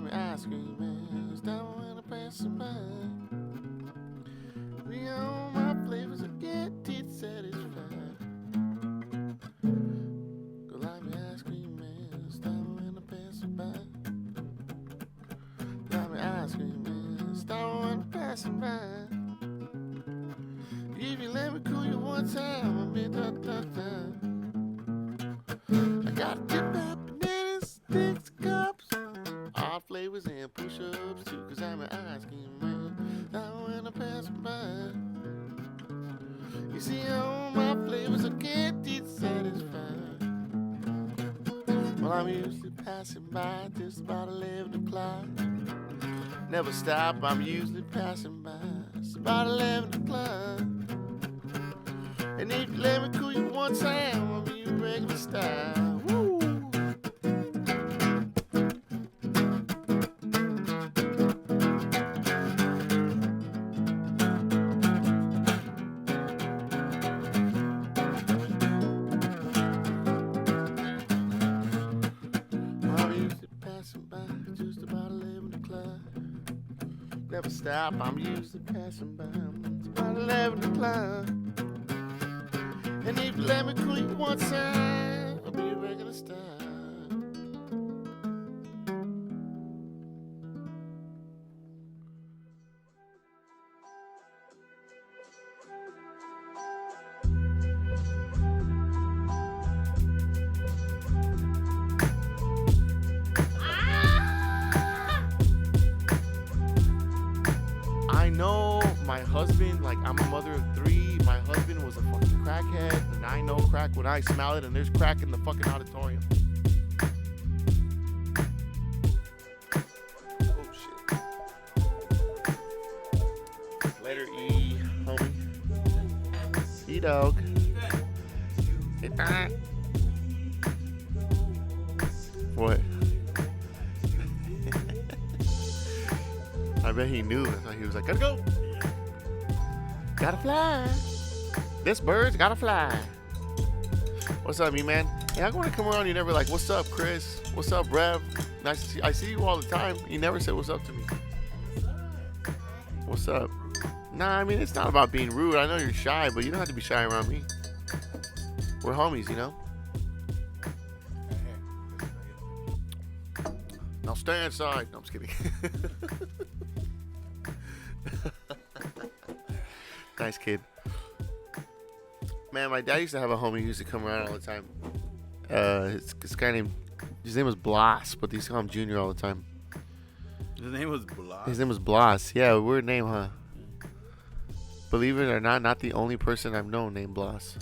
me ice cream man. Stop when I pass it by. We all my flavors will get teeth satisfied. Go like me ice cream man. Stop when I pass it by. Like me ice cream man. Stop when I pass it by. If you let me cool you one time, I'll be da-da-da. I got tip out bananas, sticks, cups, all flavors and push-ups too, cause I'm an ice cream man. Now when I pass by, you see all my flavors I can't get satisfied. Well, I'm usually passing by just about 11 o'clock. Never stop, I'm usually passing by. It's about 11 o'clock. And if you let me cool you one time, I'll be your regular style. Woo! I'm usually passing by just about 11 o'clock. Never stop, I'm usually passing by. It's about 11 o'clock. And if you let me cool you one time, I'll be a regular star. I know my husband, like I'm a mother of 3. My husband was a fucking crackhead, and I know crack when I smell it, and there's crack in the fucking auditorium. Oh shit. Letter E, homie. E dog. What? I bet he knew. That's why he was like, gotta go. Gotta fly. This bird's gotta fly. What's up, me man? Hey, I'm going to come around. You never like, what's up, Chris? What's up, Rev? Nice to see you. I see you all the time. You never said what's up to me. What's up? Nah, I mean, it's not about being rude. I know you're shy, but you don't have to be shy around me. We're homies, you know? Now stay inside. No, I'm just kidding. Nice kid. Man, my dad used to have a homie who used to come around all the time. This guy named, his name was Blas, but they used to call him Junior all the time. His name was Blas? His name was Blas. Yeah, weird name, huh? Believe it or not the only person I've known named Blas.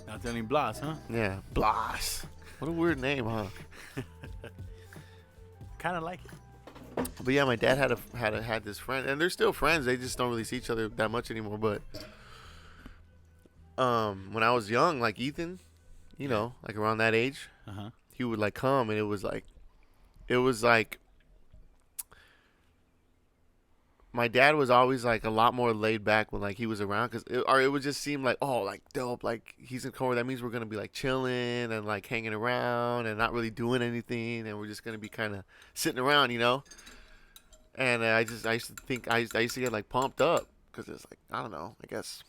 Not the only Blas, huh? Yeah, Blas. What a weird name, huh? Kind of like it. But yeah, my dad had this friend, and they're still friends. They just don't really see each other that much anymore. But when I was young, like Ethan, you know, like around that age, he would like come, and it was like my dad was always like a lot more laid back when like he was around, it would just seem like, oh, like dope, like he's in cover. That means we're gonna be like chilling and like hanging around and not really doing anything, and we're just gonna be kind of sitting around, you know. And I used to get like pumped up because it's like, I don't know, I guess.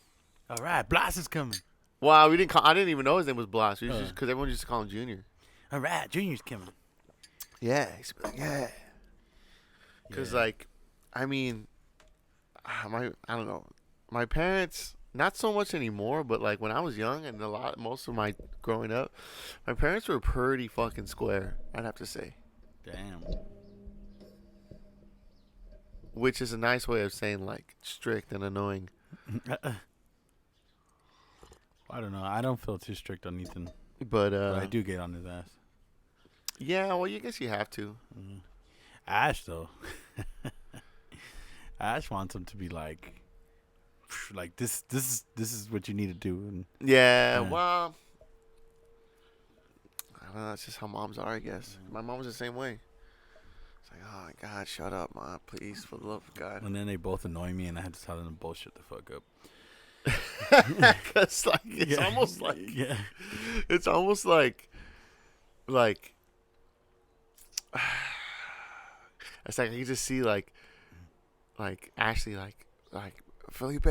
All right, Blas is coming. Well, I didn't even know his name was Blas. Because everyone used to call him Junior. All right, Junior's coming. Yeah, he used to be like, yeah. Because like, I mean, I don't know, my parents, not so much anymore, but like when I was young and most of my growing up, my parents were pretty fucking square, I'd have to say. Damn. Which is a nice way of saying like strict and annoying. I don't know. I don't feel too strict on Ethan, but I do get on his ass. Yeah, well, you guess you have to. Ash though, Ash wants him to be like this is what you need to do. And yeah, well, I don't know. That's just how moms are, I guess. My mom was the same way. It's like, oh my God, shut up, Mom, please, for the love of God. And then they both annoy me, and I had to tell them to bullshit the fuck up. Cause like it's almost like it's almost like It's like I can just see like Ashley like Felipe,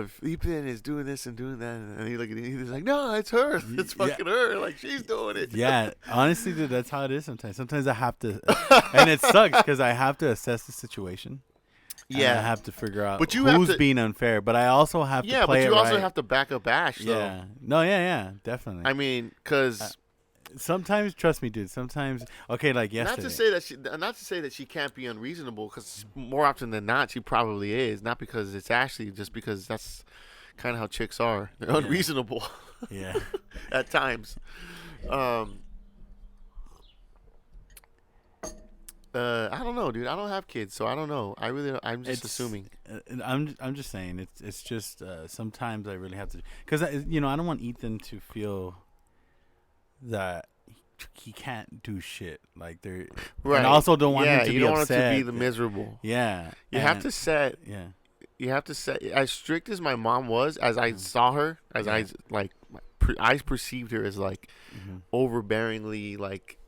Felipe is doing this and doing that, and he look at he's like, no, it's her, it's fucking her, like she's doing it. Yeah, honestly, dude, that's how it is sometimes. Sometimes I have to, and it sucks because I have to assess the situation. Yeah, I have to figure out but who's being unfair. But I also have to play it but you also right. have to back up Ash, though. Yeah, no, yeah, definitely. I mean, because sometimes, trust me, dude. Sometimes, okay, like yesterday. Not to say that she can't be unreasonable, because more often than not, she probably is. Not because it's Ashley, just because that's kind of how chicks are. They're unreasonable. Yeah. At times. I don't know, dude. I don't have kids, so I don't know. I really don't, I'm just assuming. I'm just saying it's just sometimes I really have to, because I don't want Ethan to feel that he can't do shit, like they're right. And I also don't want him to be upset. You don't want him to be the miserable. Yeah. You have to set. Yeah. You have to set, as strict as my mom was, as I saw her, as I I perceived her as like overbearingly like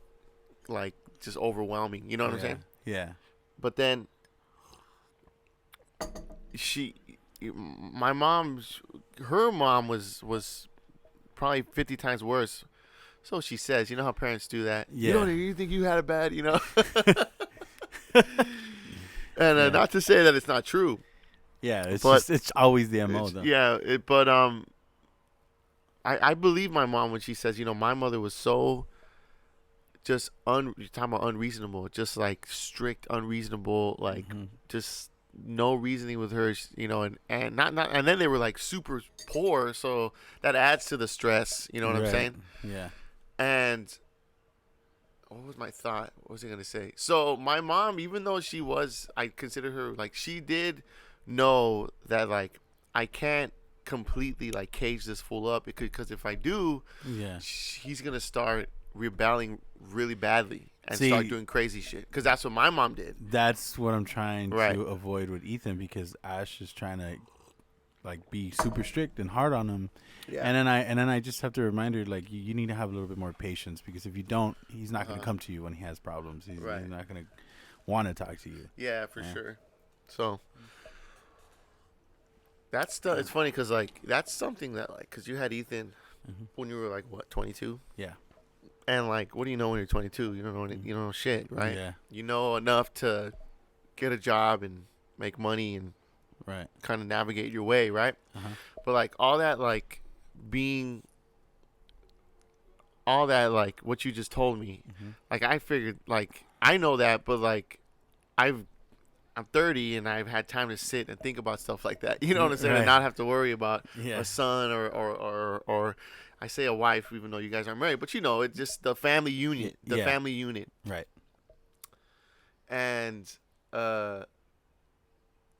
just overwhelming. You know what I'm saying? Yeah. But then her mom was probably 50 times worse. So she says, you know how parents do that. Yeah. You think you had it bad, you know? And not to say that it's not true. Yeah, it's always the MO though. Yeah, but I believe my mom when she says, my mother was so just you're talking about unreasonable, just like strict, unreasonable, like just no reasoning with her, and not and then they were like super poor, so that adds to the stress. You know what I'm saying? Yeah. And what was my thought? What was I gonna say? So my mom, even though I consider her like, she did know that like I can't completely like cage this fool up, because if I do, he's gonna start rebelling really badly and start doing crazy shit, because that's what my mom did. That's what I'm trying to avoid with Ethan, because Ash is trying to like be super strict and hard on him. Yeah. And then I just have to remind her, like, you need to have a little bit more patience, because if you don't, he's not going to come to you when he has problems. He's not going to want to talk to you. Yeah, for sure. So it's funny, because like that's something that like, because you had Ethan when you were like what, 22? Yeah. And like, what do you know when you're 22? You don't know you don't know shit, right? Yeah. You know enough to get a job and make money and kind of navigate your way, right? But like all that like what you just told me, like I figured, like I know that, but like I'm 30 and I've had time to sit and think about stuff like that. You know what I'm saying? And not have to worry about a son or I say a wife, even though you guys aren't married, but it's just the family unit, family unit. Right. And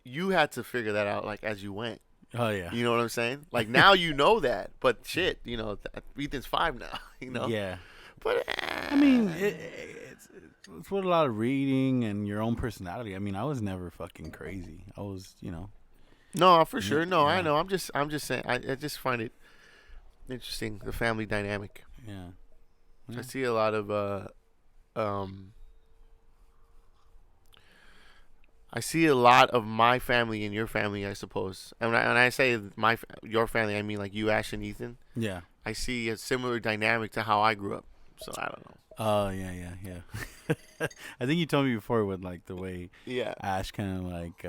you had to figure that out like as you went. Oh yeah. You know what I'm saying? Like now you know that, but shit, Ethan's 5 now. Yeah. But I mean, it's with a lot of reading and your own personality. I mean, I was never fucking crazy. I was, No, for sure. No, I know. I'm just saying. I just find it interesting, the family dynamic. Yeah. I see a lot of I see a lot of my family in your family, I suppose. And when I say your family, I mean like you, Ash, and Ethan. Yeah. I see a similar dynamic to how I grew up. So I don't know. Oh yeah. I think you told me before with like the way Ash kind of like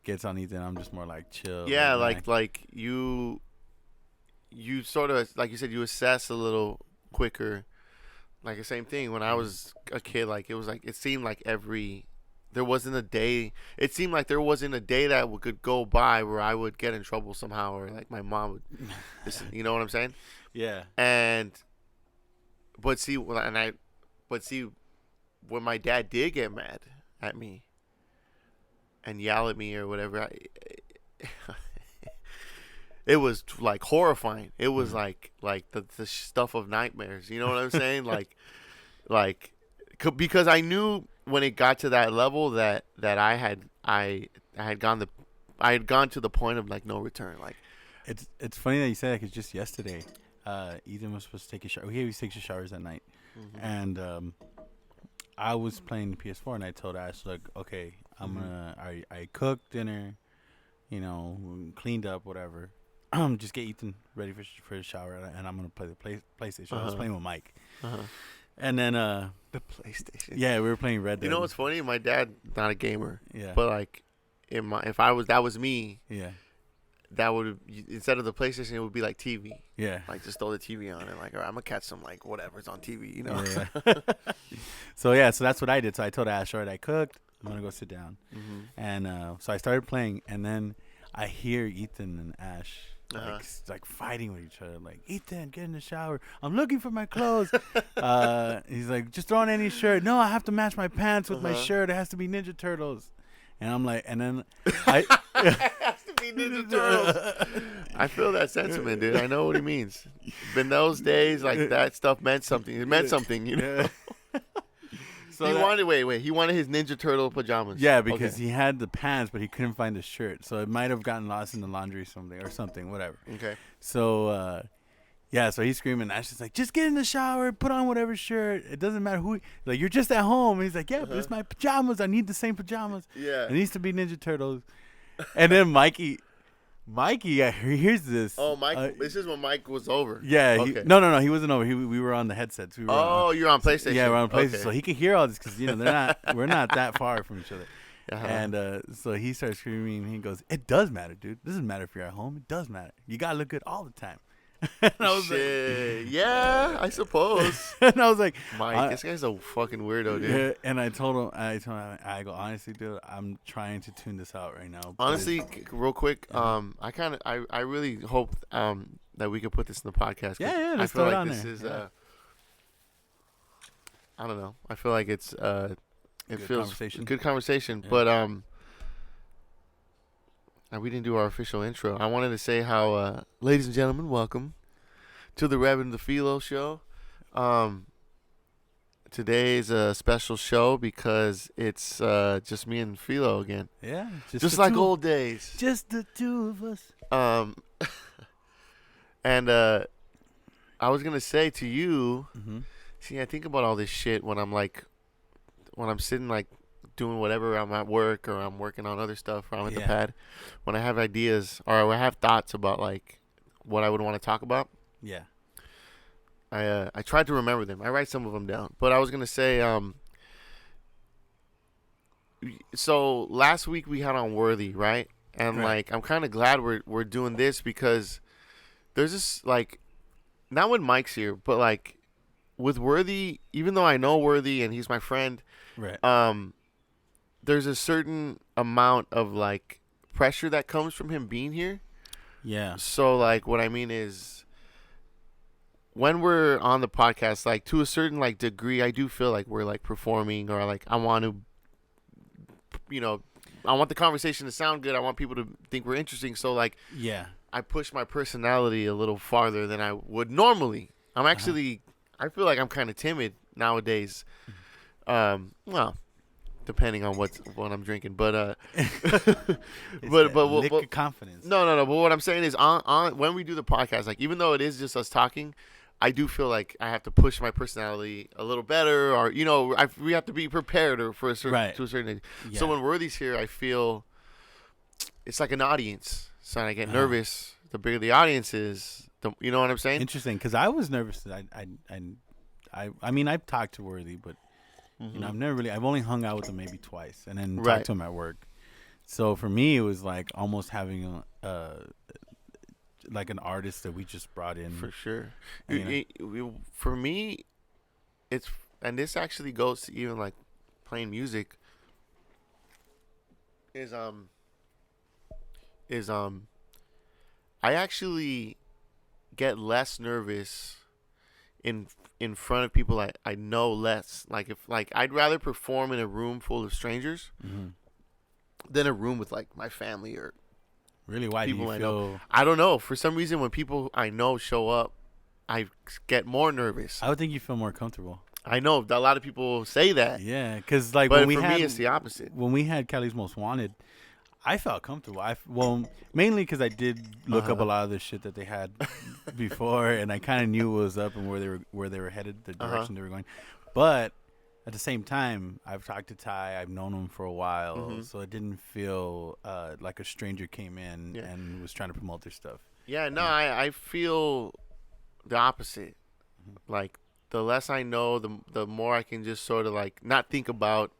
gets on Ethan. I'm just more like chill. Yeah, like you sort of, like you said, you assess a little quicker. Like the same thing when I was a kid. Like it seemed like there wasn't a day that could go by where I would get in trouble somehow, or like my mom would listen, you know what I'm saying? Yeah. But when my dad did get mad at me and yell at me or whatever, it was like horrifying. It was like the stuff of nightmares. You know what I'm saying? Because I knew when it got to that level that I had gone to the point of like no return. Like it's funny that you say that, because just yesterday, Ethan was supposed to take a shower. He always takes his showers at night, and I was playing PS4 and I told Ash, like, okay, I cooked dinner, cleaned up, whatever. Just get Ethan ready for the shower, and I'm gonna play the PlayStation. I was playing with Mike, and then the PlayStation. yeah, we were playing Red Dead. You know what's funny? My dad not a gamer. Yeah. But like, if that was me. Yeah. That would, instead of the PlayStation, it would be like TV. Yeah. Like just throw the TV on and like, all right, I'm gonna catch some like whatever's on TV, you know. Yeah. So that's what I did. So I told Ash, all right, I cooked. I'm gonna go sit down, and so I started playing, and then I hear Ethan and Ash like fighting with each other. Like, Ethan, get in the shower. I'm looking for my clothes. He's like, just throw on any shirt. No, I have to match my pants with my shirt. It has to be Ninja Turtles. And I'm like, and then it has to be Ninja Turtles. I feel that sentiment, dude. I know what he means. In those days, like that stuff meant something. It meant something, you know. So he wanted his Ninja Turtle pajamas. Yeah, because he had the pants, but he couldn't find the shirt, so it might have gotten lost in the laundry or something, whatever. Okay. So so he's screaming. Ash is like, just get in the shower, put on whatever shirt. It doesn't matter who. Like, you're just at home. And he's like, yeah, but it's my pajamas. I need the same pajamas. Yeah. It needs to be Ninja Turtles. And then Mikey, here's this. Oh, Mike. This is when Mike was over. Yeah. Okay. No. He wasn't over. We were on the headsets. You're on PlayStation. Yeah, we're on PlayStation. Okay. So he could hear all this because we're not that far from each other. And so he starts screaming. And he goes, "It does matter, dude. It doesn't matter if you're at home. It does matter. You gotta look good all the time." And I was like, yeah, I suppose. And I was like, Mike, this guy's a fucking weirdo, dude. Yeah, and I told him, I go, honestly, dude, I'm trying to tune this out right now. Honestly, real quick, I really hope that we could put this in the podcast. Yeah, I feel like this is I don't know. I feel like it's feels good conversation, but we didn't do our official intro. I wanted to say how, ladies and gentlemen, welcome to the Rev and Filo Show. Today's a special show because it's just me and Filo again. Yeah, just like old days. Just the two of us. And I was gonna say to you, see, I think about all this shit when I'm sitting like doing whatever, I'm at work or I'm working on other stuff or I'm at the pad, when I have ideas or I have thoughts about like what I would want to talk about. Yeah. I tried to remember them. I write some of them down, but I was going to say, so last week we had on Worthy, right? And like, I'm kind of glad we're doing this because there's this like, not when Mike's here, but like with Worthy, even though I know Worthy and he's my friend, right. There's a certain amount of like pressure that comes from him being here. Yeah. So like what I mean is when we're on the podcast, like to a certain like degree, I do feel like we're like performing or like I want the conversation to sound good. I want people to think we're interesting. So like, yeah, I push my personality a little farther than I would normally. I'm actually, I feel like I'm kind of timid nowadays. Well, depending on what I'm drinking, but lick confidence. No. But what I'm saying is, on when we do the podcast, like even though it is just us talking, I do feel like I have to push my personality a little better, or we have to be prepared or to a certain age. Yeah. So when Worthy's here, I feel it's like an audience. So I get nervous. The bigger the audience is, you know what I'm saying? Interesting, because I was nervous. I mean, I've talked to Worthy, but. I've only hung out with him maybe twice and then talked to him at work. So for me, it was like almost having like an artist that we just brought in. For sure. For me, and this actually goes to even like playing music is I actually get less nervous in front of people I know less. Like if like I'd rather perform in a room full of strangers than a room with like my family or really. Why do you feel? I know. I don't know. For some reason, when people I know show up, I get more nervous. I would think you feel more comfortable. I know a lot of people say that. Yeah, because like but for me, it's the opposite. When we had Cali's Most Wanted, I felt comfortable. Mainly because I did look up a lot of the shit that they had before, and I kind of knew what was up and where they were headed, the direction they were going. But at the same time, I've talked to Ty. I've known him for a while, so it didn't feel like a stranger came in and was trying to promote their stuff. Yeah, no, I feel the opposite. Like, the less I know, the more I can just sort of, like, not think about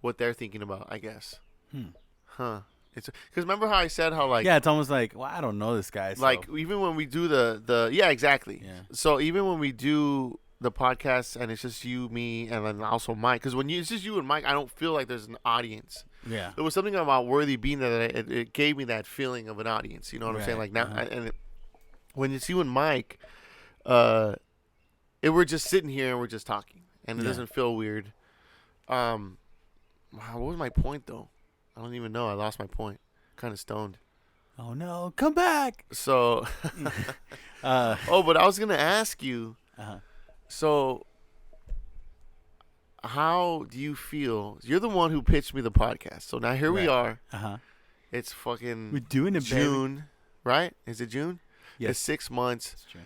what they're thinking about, I guess. Huh. It's because remember how I said how, like... Yeah, it's almost like, well, I don't know this guy. So. Like, even when we do the... Yeah, exactly. Yeah. So, even when we do the podcast and it's just you, me, and then also Mike, because when it's just you and Mike, I don't feel like there's an audience. Yeah. There was something about Worthy being there that it gave me that feeling of an audience. You know what I'm saying? Like, now... when it's you and Mike... we're just sitting here and we're just talking, and it doesn't feel weird. What was my point though? I don't even know. I lost my point. Kind of stoned. Oh no! Come back. So, but I was gonna ask you. So, how do you feel? You're the one who pitched me the podcast. So now here we are. It's fucking. We're doing it, June, baby. right? Is it June? Yes. It's 6 months. That's true.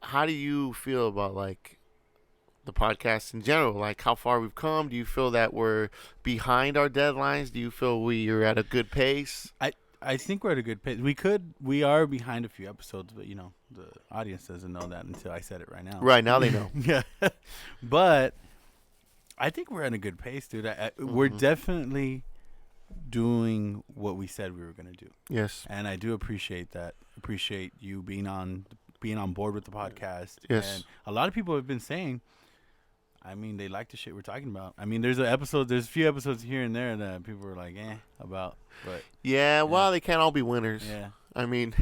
How do you feel about, like, the podcast in general? Like, how far we've come? Do you feel that we're behind our deadlines? Do you feel we are at a good pace? I think we're at a good pace. We are behind a few episodes, but, you know, the audience doesn't know that until I said it right now. Right, now they know. Yeah. But I think we're at a good pace, dude. We're definitely doing what we said we were going to do. Yes. And I do appreciate that. Appreciate you being on board with the podcast. Yes. And a lot of people have been saying, I mean, they like the shit we're talking about. I mean, there's a few episodes here and there that people are like, about. But yeah, well, they can't all be winners. Yeah. I mean,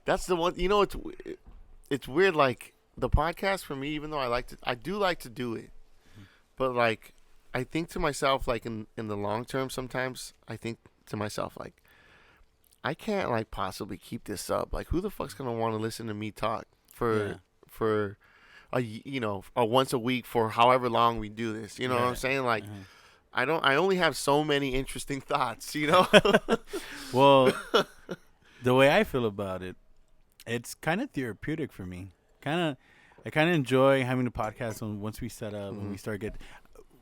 that's the one. You know, it's weird. Like, the podcast for me, even though I do like to do it, but, like, I think to myself, like, in the long term, sometimes I think to myself, like, I can't, like, possibly keep this up. Like, who the fuck's gonna want to listen to me talk for a once a week for however long we do this? You know what I'm saying? Like, I only have so many interesting thoughts, you know? Well, the way I feel about it, it's kind of therapeutic for me. I kind of enjoy having the podcast once we set up and we start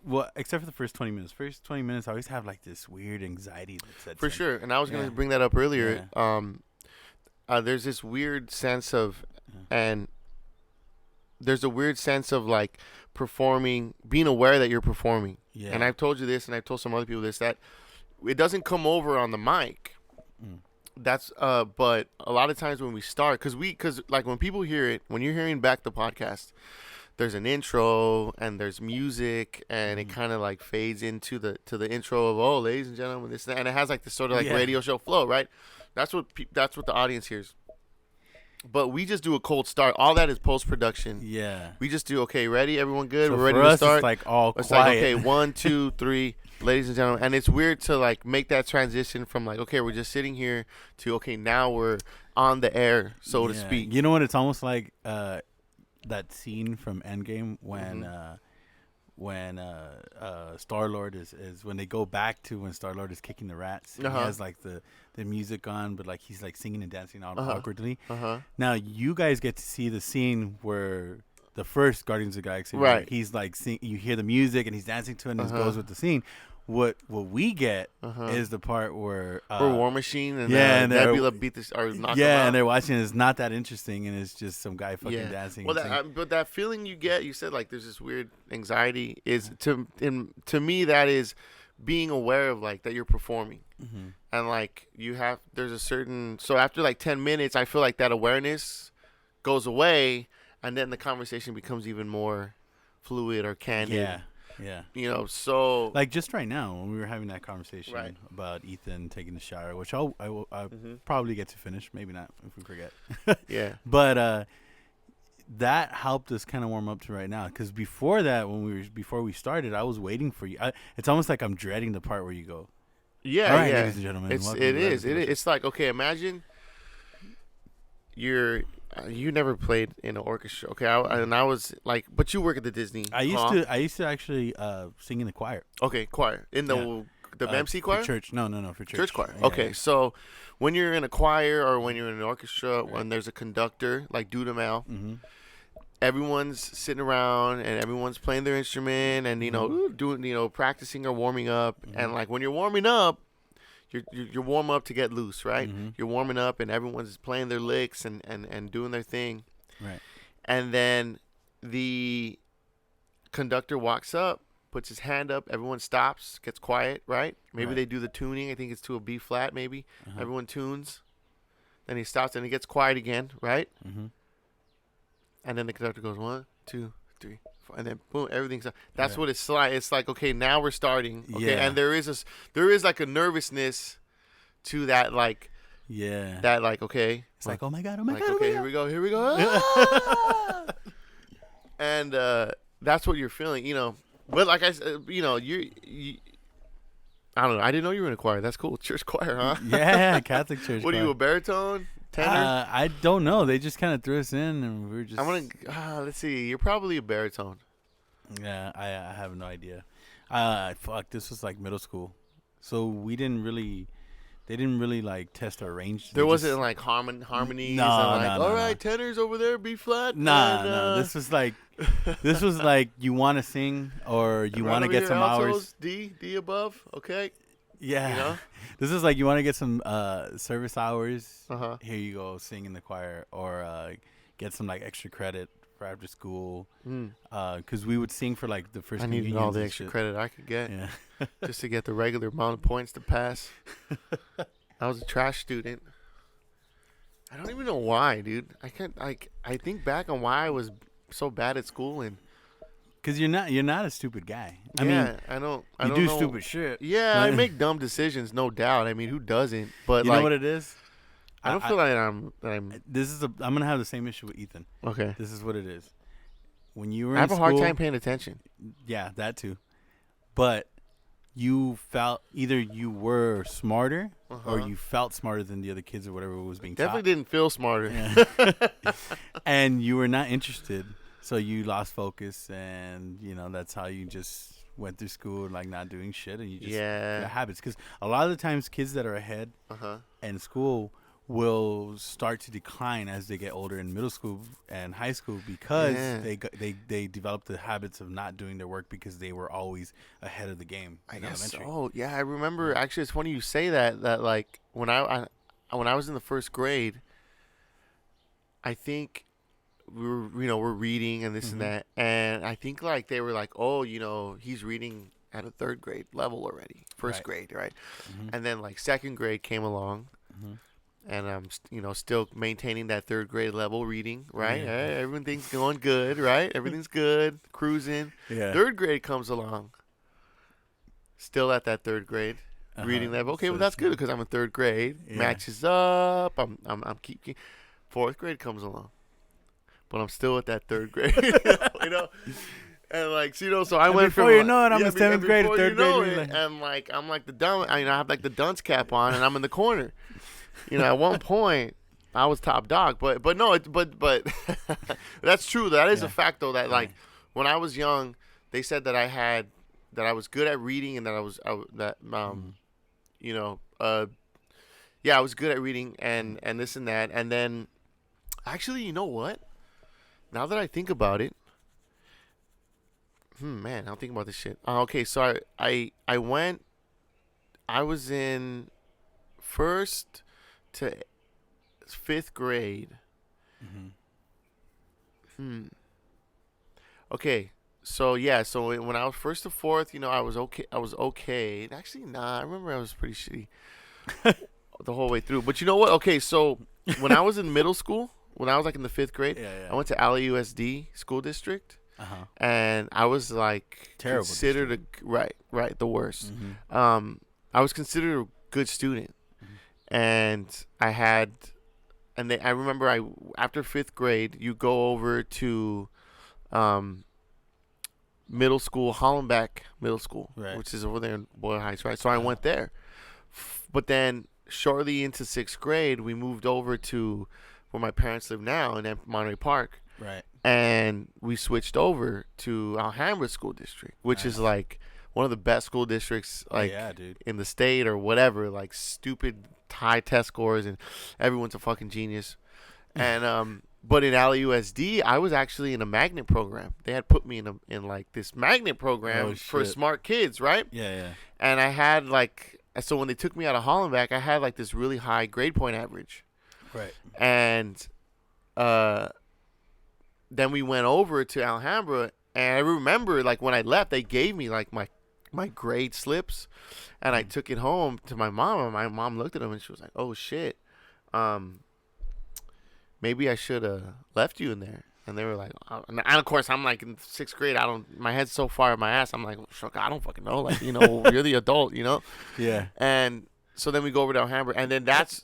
well, except for the first 20 minutes. First 20 minutes, I always have, like, this weird anxiety that sets For in. sure. And I was going to bring that up earlier. Yeah. There's this weird sense of, and there's a weird sense of, like, performing, being aware that you're performing. Yeah. And I've told you this, and I've told some other people this, that it doesn't come over on the mic. That's, but a lot of times when we start, because like, when people hear it, when you're hearing back the podcast, there's an intro and there's music and it kind of, like, fades into the intro of, ladies and gentlemen, this and that, and it has, like, this sort of, like, radio show flow, right? That's what the audience hears. But we just do a cold start. All that is post production. Yeah. We just do, okay, ready, everyone good? So we're ready for to us, start. It's like all it's quiet. Like, okay, 1, 2, 3, ladies and gentlemen, and it's weird to, like, make that transition from, like, okay, we're just sitting here to, okay, now we're on the air, so to speak. You know what? It's almost like that scene from Endgame when Star-Lord is when they go back to when Star-Lord is kicking the rats. He has, like, the music on, but, like, he's, like, singing and dancing out awkwardly. Now you guys get to see the scene where the first Guardians of the Galaxy, right? Like, he's, like, you hear the music and he's dancing to it and it goes with the scene. What we get is the part where War Machine and Nebula beat this or knock and they're watching. It's not that interesting, and it's just some guy fucking dancing. Well, but that feeling you get, you said, like, there's this weird anxiety. Is to me that is being aware of, like, that you're performing, and, like, there's a certain. So after, like, 10 minutes, I feel like that awareness goes away, and then the conversation becomes even more fluid or candid. Yeah. You know, so. Like, just right now, when we were having that conversation about Ethan taking the shower, which I'll probably get to finish. Maybe not if we forget. Yeah. But that helped us kind of warm up to right now. Because before that, before we started, I was waiting for you. It's almost like I'm dreading the part where you go. Yeah, all right, ladies and gentlemen. It is. It's like, okay, imagine you never played in an orchestra, okay? I was like, but you work at the Disney. I used to actually sing in the choir. Okay, choir in the MC choir. For church, no, for church. Church choir. Okay, so when you're in a choir or when you're in an orchestra, when there's a conductor like Dudamel, everyone's sitting around and everyone's playing their instrument and doing practicing or warming up. And like when you're warming up, you're warm up to get loose, right? You're warming up and everyone's playing their licks and doing their thing. Right. And then the conductor walks up, puts his hand up, everyone stops, gets quiet, right? Maybe they do the tuning. I think it's to a B flat, maybe. Everyone tunes. Then he stops and he gets quiet again, right? And then the conductor goes 1, 2, 3, 4, and then boom, everything's up. That's what it's like. It's like, okay, now we're starting. Okay, and there is like a nervousness to that, like that, like, okay, it's like, oh my god, okay, here we go. Ah! And that's what you're feeling, But like I said, you I don't know. I didn't know you were in a choir. That's cool. Church choir, huh? Yeah, Catholic church. What choir. are you, a baritone? Tenor? I don't know. They just kind of threw us in, and we were just. Let's see. You're probably a baritone. Yeah, I have no idea. Fuck. This was like middle school, so we didn't really. They didn't really like test our range. There wasn't like harmonies. No, all right, tenors over there, B flat. No. This was like you want to sing or you want to get some hours. D above. Okay. Yeah. This is like you want to get some service hours. Here you go, sing in the choir or get some like extra credit for after school. Because we would sing for like the first. I needed all the extra credit I could get. Yeah. Just to get the regular amount of points to pass. I was a trash student. I don't even know why, dude. I think back on why I was so bad at school and. Cause you're not a stupid guy. I don't do know. Stupid shit. Yeah, I make dumb decisions, no doubt. I mean, who doesn't? But you know what it is? I don't feel like I'm. I'm gonna have the same issue with Ethan. Okay. This is what it is. When you were I have a hard time paying attention. Yeah, that too. But you felt either you were smarter or you felt smarter than the other kids or whatever was being Definitely taught. didn't feel smarter. Yeah. And you were not interested, so you lost focus, and that's how you just went through school like not doing shit, and you just got habits. Because a lot of the times, kids that are ahead in school will start to decline as they get older in middle school and high school because they develop the habits of not doing their work because they were always ahead of the game. I guess. Oh yeah, I remember. Actually, it's funny you say that. That like when I was in the first grade, I think we're reading and this and that, and I think like they were like, oh, he's reading at a third grade level already, first grade, right? And then like second grade came along. And I'm, still maintaining that third grade level reading, right? Yeah. Hey, everything's going good, right? Everything's good, cruising. Yeah. Third grade comes along, still at that third grade reading level. Okay, well that's good because I'm in third grade. Yeah. Matches up. I'm keeping. Fourth grade comes along, but I'm still at that third grade. And like, so I went before from I'm in seventh grade to third grade. And like I'm like the dumb. I have like the dunce cap on, and I'm in the corner. At one point, I was top dog, but that's true. That is a fact, though. That like when I was young, they said that I was good at reading, and that I was good at reading and this and that. And then, actually, you know what? Now that I think about it, man, I don't think about this shit. Okay, so I was in first to fifth grade. Okay, so when I was first to fourth, I was okay. Actually, nah, I remember I was pretty shitty the whole way through. But you know what? Okay, so when I was in middle school, when I was like in the fifth grade, I went to LAUSD school district, and I was like terrible, considered the worst. I was considered a good student. And I remember after fifth grade, you go over to middle school, Hollenbeck Middle School, which is over there in Boyle Heights, right? So I went there. But then shortly into sixth grade, we moved over to where my parents live now in Monterey Park. Right. And we switched over to Alhambra School District, which is like one of the best school districts in the state or whatever, like stupid high test scores, and everyone's a fucking genius. And But in LAUSD, I was actually in a magnet program. They had put me in like this magnet program for smart kids, right? Yeah. And I had like, so when they took me out of Hollenbeck, I had like this really high grade point average. Right. And then we went over to Alhambra, and I remember like when I left, they gave me like my grade slips, and I took it home to my mom, and my mom looked at them and she was like, "Oh shit, maybe I should have left you in there." And they were like, and of course I'm like in 6th grade. My head's so far in my ass. I'm like, I don't fucking know. Like, you're the adult, Yeah. And so then we go over to Alhambra, and then that's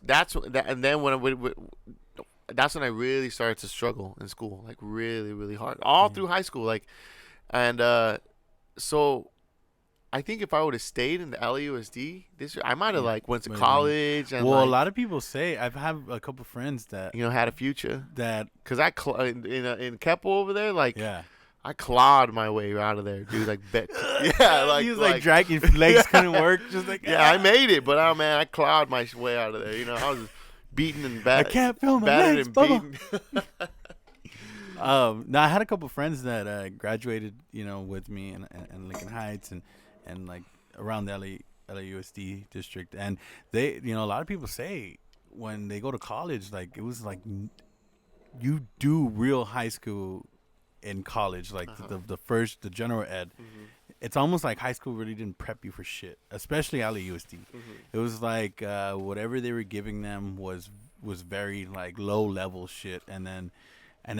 when I really started to struggle in school, like really, really hard, all through high school, like, and so I think if I would have stayed in the LAUSD this year, I might have like went to college. And a lot of people say, I've had a couple friends that had a future that because in Keppel over there, like, yeah. I clawed my way out of there, dude. Like, he was like dragging, legs couldn't work, just like I made it, but man, I clawed my way out of there. I was beaten and battered. I can't feel my legs, No, I had a couple friends that graduated, with me in Lincoln Heights and like around the LAUSD district, and they, a lot of people say when they go to college, like it was like you do real high school in college, like the general ed. Mm-hmm. It's almost like high school really didn't prep you for shit, especially LAUSD. Mm-hmm. It was like whatever they were giving them was very like low level shit, and then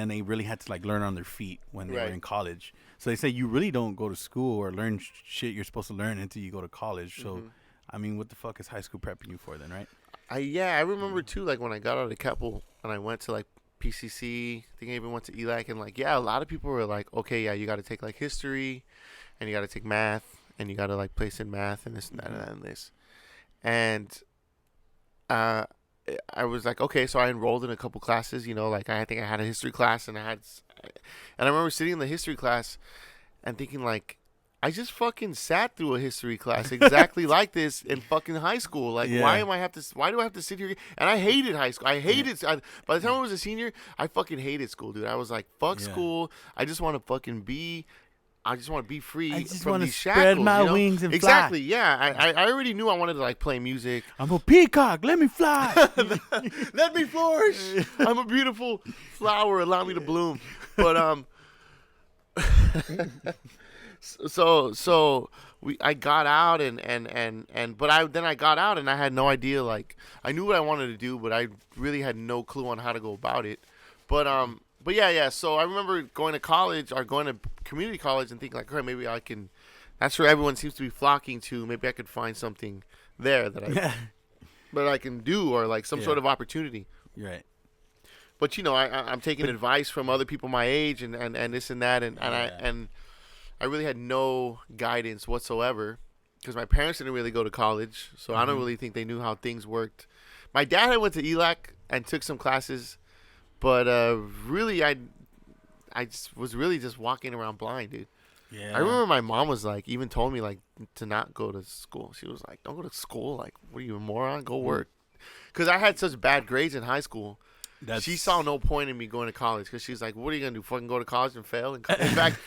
they really had to like learn on their feet when they were in college. So they say you really don't go to school or learn shit you're supposed to learn until you go to college. So I mean, what the fuck is high school prepping you for then, right? I remember too, like when I got out of Keppel and I went to like PCC, I think I even went to ELAC, and like, a lot of people were like, okay, you got to take like history, and you got to take math, and you got to like place in math and this and that and this. And I was like, okay, so I enrolled in a couple classes, like I think I had a history class, and I remember sitting in the history class and thinking like, I just fucking sat through a history class exactly like this in fucking high school. Like, why do I have to sit here? And I hated high school. I hated. By the time I was a senior, I fucking hated school, dude. I was like, fuck school. I just want to fucking be. I just want to be free. I just want to spread my wings and fly. Exactly. Yeah. I already knew I wanted to like play music. I'm a peacock. Let me fly. Let me flourish. I'm a beautiful flower. Allow me to bloom. But So I got out but I got out and I had no idea, like I knew what I wanted to do, but I really had no clue on how to go about it. But yeah. So I remember going to college or going to community college and thinking like, all right, maybe I can. That's where everyone seems to be flocking to. Maybe I could find something there that I can do, or like some sort of opportunity. Right. But I'm taking advice from other people my age and this and that and I really had no guidance whatsoever because my parents didn't really go to college, so I don't really think they knew how things worked. My dad had went to ELAC and took some classes, but really I was really just walking around blind, dude. Yeah. I remember my mom was like, even told me like to not go to school. She was like, "Don't go to school. Like, what are you, a moron? Go work." Because I had such bad grades in high school. She saw no point in me going to college because she's like, "What are you gonna do? Fucking go to college and fail?" And in fact.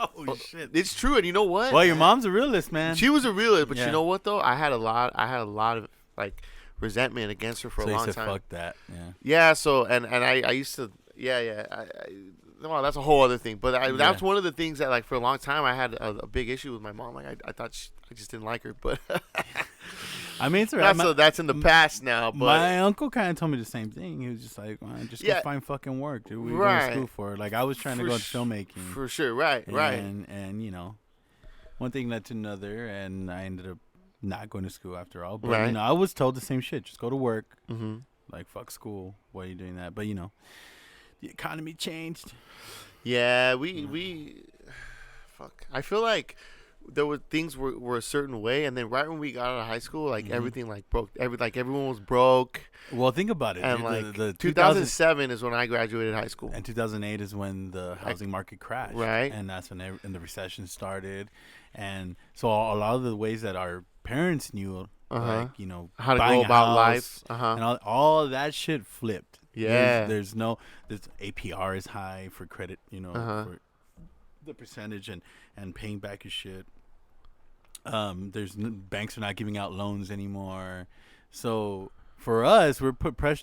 Oh shit! It's true, and you know what? Well, your mom's a realist, man. She was a realist, but you know what though? I had a lot of like resentment against her for a long time. Fuck that. Yeah. Yeah. So and I used to. Yeah. Well, that's a whole other thing. But that's one of the things that like for a long time I had a big issue with my mom. Like I thought I just didn't like her, but. I mean, it's all right. That's in the past now. But my uncle kind of told me the same thing. He was just like, just go find fucking work, dude. What are you going to school for? Like, I was trying to go into filmmaking. For sure, right. And one thing led to another, and I ended up not going to school after all. But, I was told the same shit. Just go to work. Mm-hmm. Like, fuck school. Why are you doing that? But, the economy changed. Yeah, we fuck. I feel like there were things were a certain way, and then right when we got out of high school, like everything like broke. Everyone was broke. Well, think about it. And like the 2007 is when I graduated high school, and 2008 is when the housing market crashed. Right, and that's when the recession started, and so a lot of the ways that our parents knew, like how to go about life, and all of that shit flipped. Yeah. There's APR is high for credit, for the percentage and paying back your shit. Banks are not giving out loans anymore. So for us,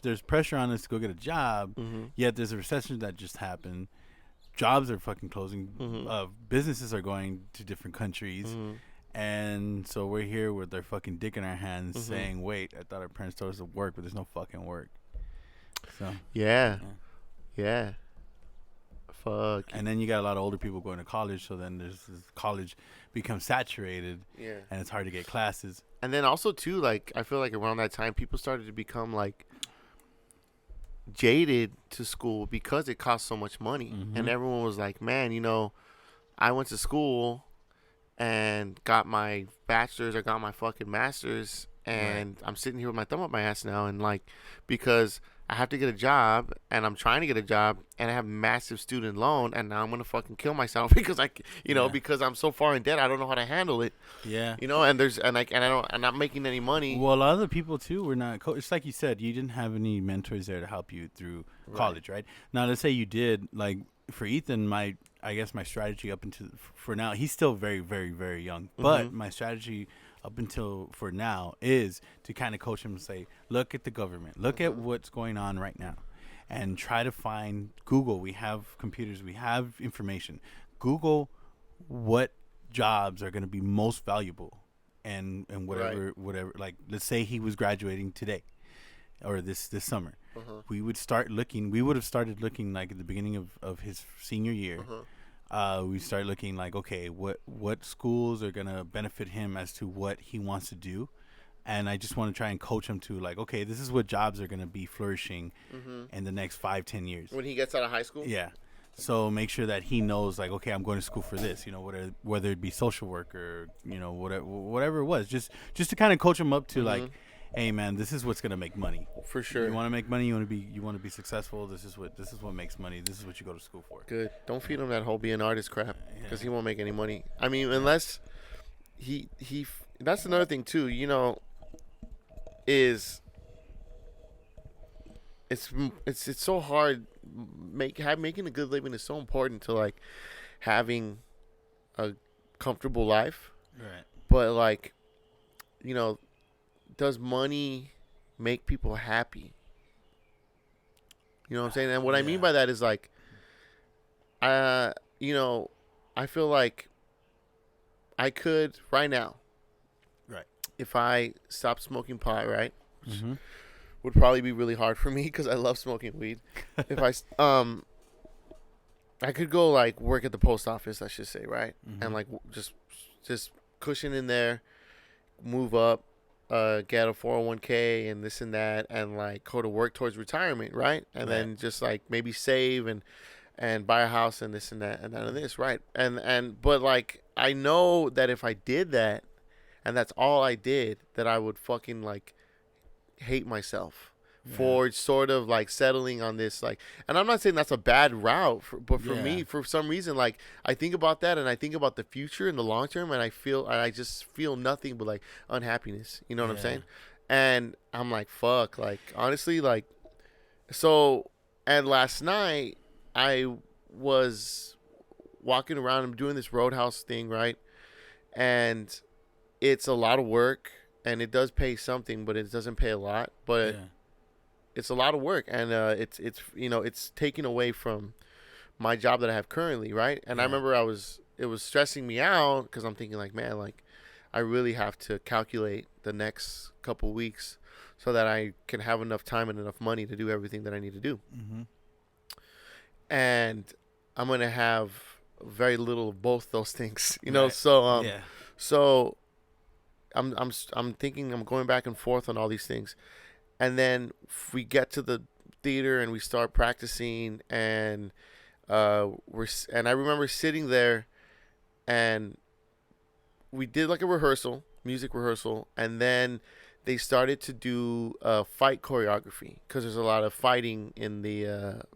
there's pressure on us to go get a job. Yet there's a recession that just happened. Jobs are fucking closing. Businesses are going to different countries. And so we're here with our fucking dick in our hands saying, wait, I thought our parents told us to work, but there's no fucking work. So Yeah. Fuck. And then you got a lot of older people going to college, so then this college becomes saturated. Yeah. And it's hard to get classes. And then also too, like, I feel like around that time people started to become like jaded to school because it cost so much money. And everyone was like, man, I went to school and got my bachelor's, I got my fucking master's, and I'm sitting here with my thumb up my ass now, and like, because I have to get a job, and I'm trying to get a job, and I have massive student loan, and now I'm gonna fucking kill myself because because I'm so far in debt, I don't know how to handle it. Yeah. I'm not making any money. Well, a lot of the people too were not. It's like you said, you didn't have any mentors there to help you through college, right? Now, let's say you did. Like for Ethan, I guess my strategy up until for now, he's still very, very, very young, but my strategy up until for now is to kind of coach him and say, look at the government, look at what's going on right now, and try to find Google. We have computers, we have information. Google what jobs are going to be most valuable, and whatever. Like, let's say he was graduating today, or this summer. We would start looking. We would have started looking like at the beginning of his senior year. We start looking like, okay, what schools are going to benefit him as to what he wants to do. And I just want to try and coach him to like, okay, this is what jobs are going to be flourishing in the next 5-10 years. When he gets out of high school? Yeah. So make sure that he knows like, okay, I'm going to school for this, whether it be social work or, whatever it was, just to kind of coach him up to like, hey man, this is what's going to make money. For sure. You want to make money, you want to be successful. This is what makes money. This is what you go to school for. Good. Don't feed him that whole be an artist crap, because he won't make any money. I mean, unless he that's another thing too, is it's so hard. Making a good living is so important to like having a comfortable life. Right. But like, does money make people happy? You know what I'm saying? And what I mean by that is like, I feel like I could right now, right, if I stopped smoking pot, right, which would probably be really hard for me because I love smoking weed. If I could go like work at the post office, I should say, right, and like just cushion in there, move up, get a 401k and this and that, and like go to work towards retirement, right, and then just like maybe save and buy a house and this and that and none of this, right, and but like I know that if I did that, and that's all I did, that I would fucking like hate myself for sort of like settling on this, like, and I'm not saying that's a bad route, but for me, for some reason, like I think about that and I think about the future and the long term, and I just feel nothing but like unhappiness, you know what I'm saying? And I'm like, fuck, like honestly, like, so, and last night I was walking around, I'm doing this Roadhouse thing, right, and it's a lot of work, and it does pay something, but it doesn't pay a lot, but it's a lot of work, and it's taken away from my job that I have currently, right? And I remember it was stressing me out because I'm thinking like, man, like I really have to calculate the next couple weeks so that I can have enough time and enough money to do everything that I need to do. And I'm gonna have very little of both those things, so I'm thinking, I'm going back and forth on all these things. And then we get to the theater and we start practicing, and I remember sitting there, and we did like a music rehearsal, and then they started to do fight choreography, because there's a lot of fighting in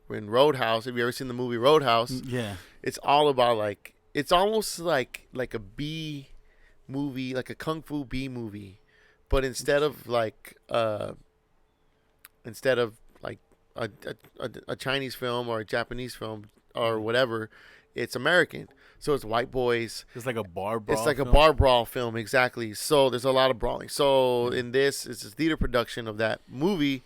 Roadhouse. Have you ever seen the movie Roadhouse? Yeah. It's all about like, it's almost like a B movie, like a kung fu B movie, but instead of a Chinese film or a Japanese film or whatever, it's American. So it's white boys. It's like a bar brawl. It's like film? a bar brawl film, exactly. So there's a lot of brawling. So in this, it's a theater production of that movie.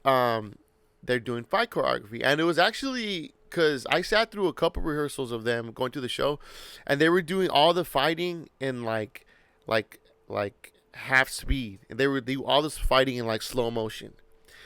They're doing fight choreography, and it was actually because I sat through a couple rehearsals of them going to the show, and they were doing all the fighting in like half speed, and they were doing all this fighting in like slow motion.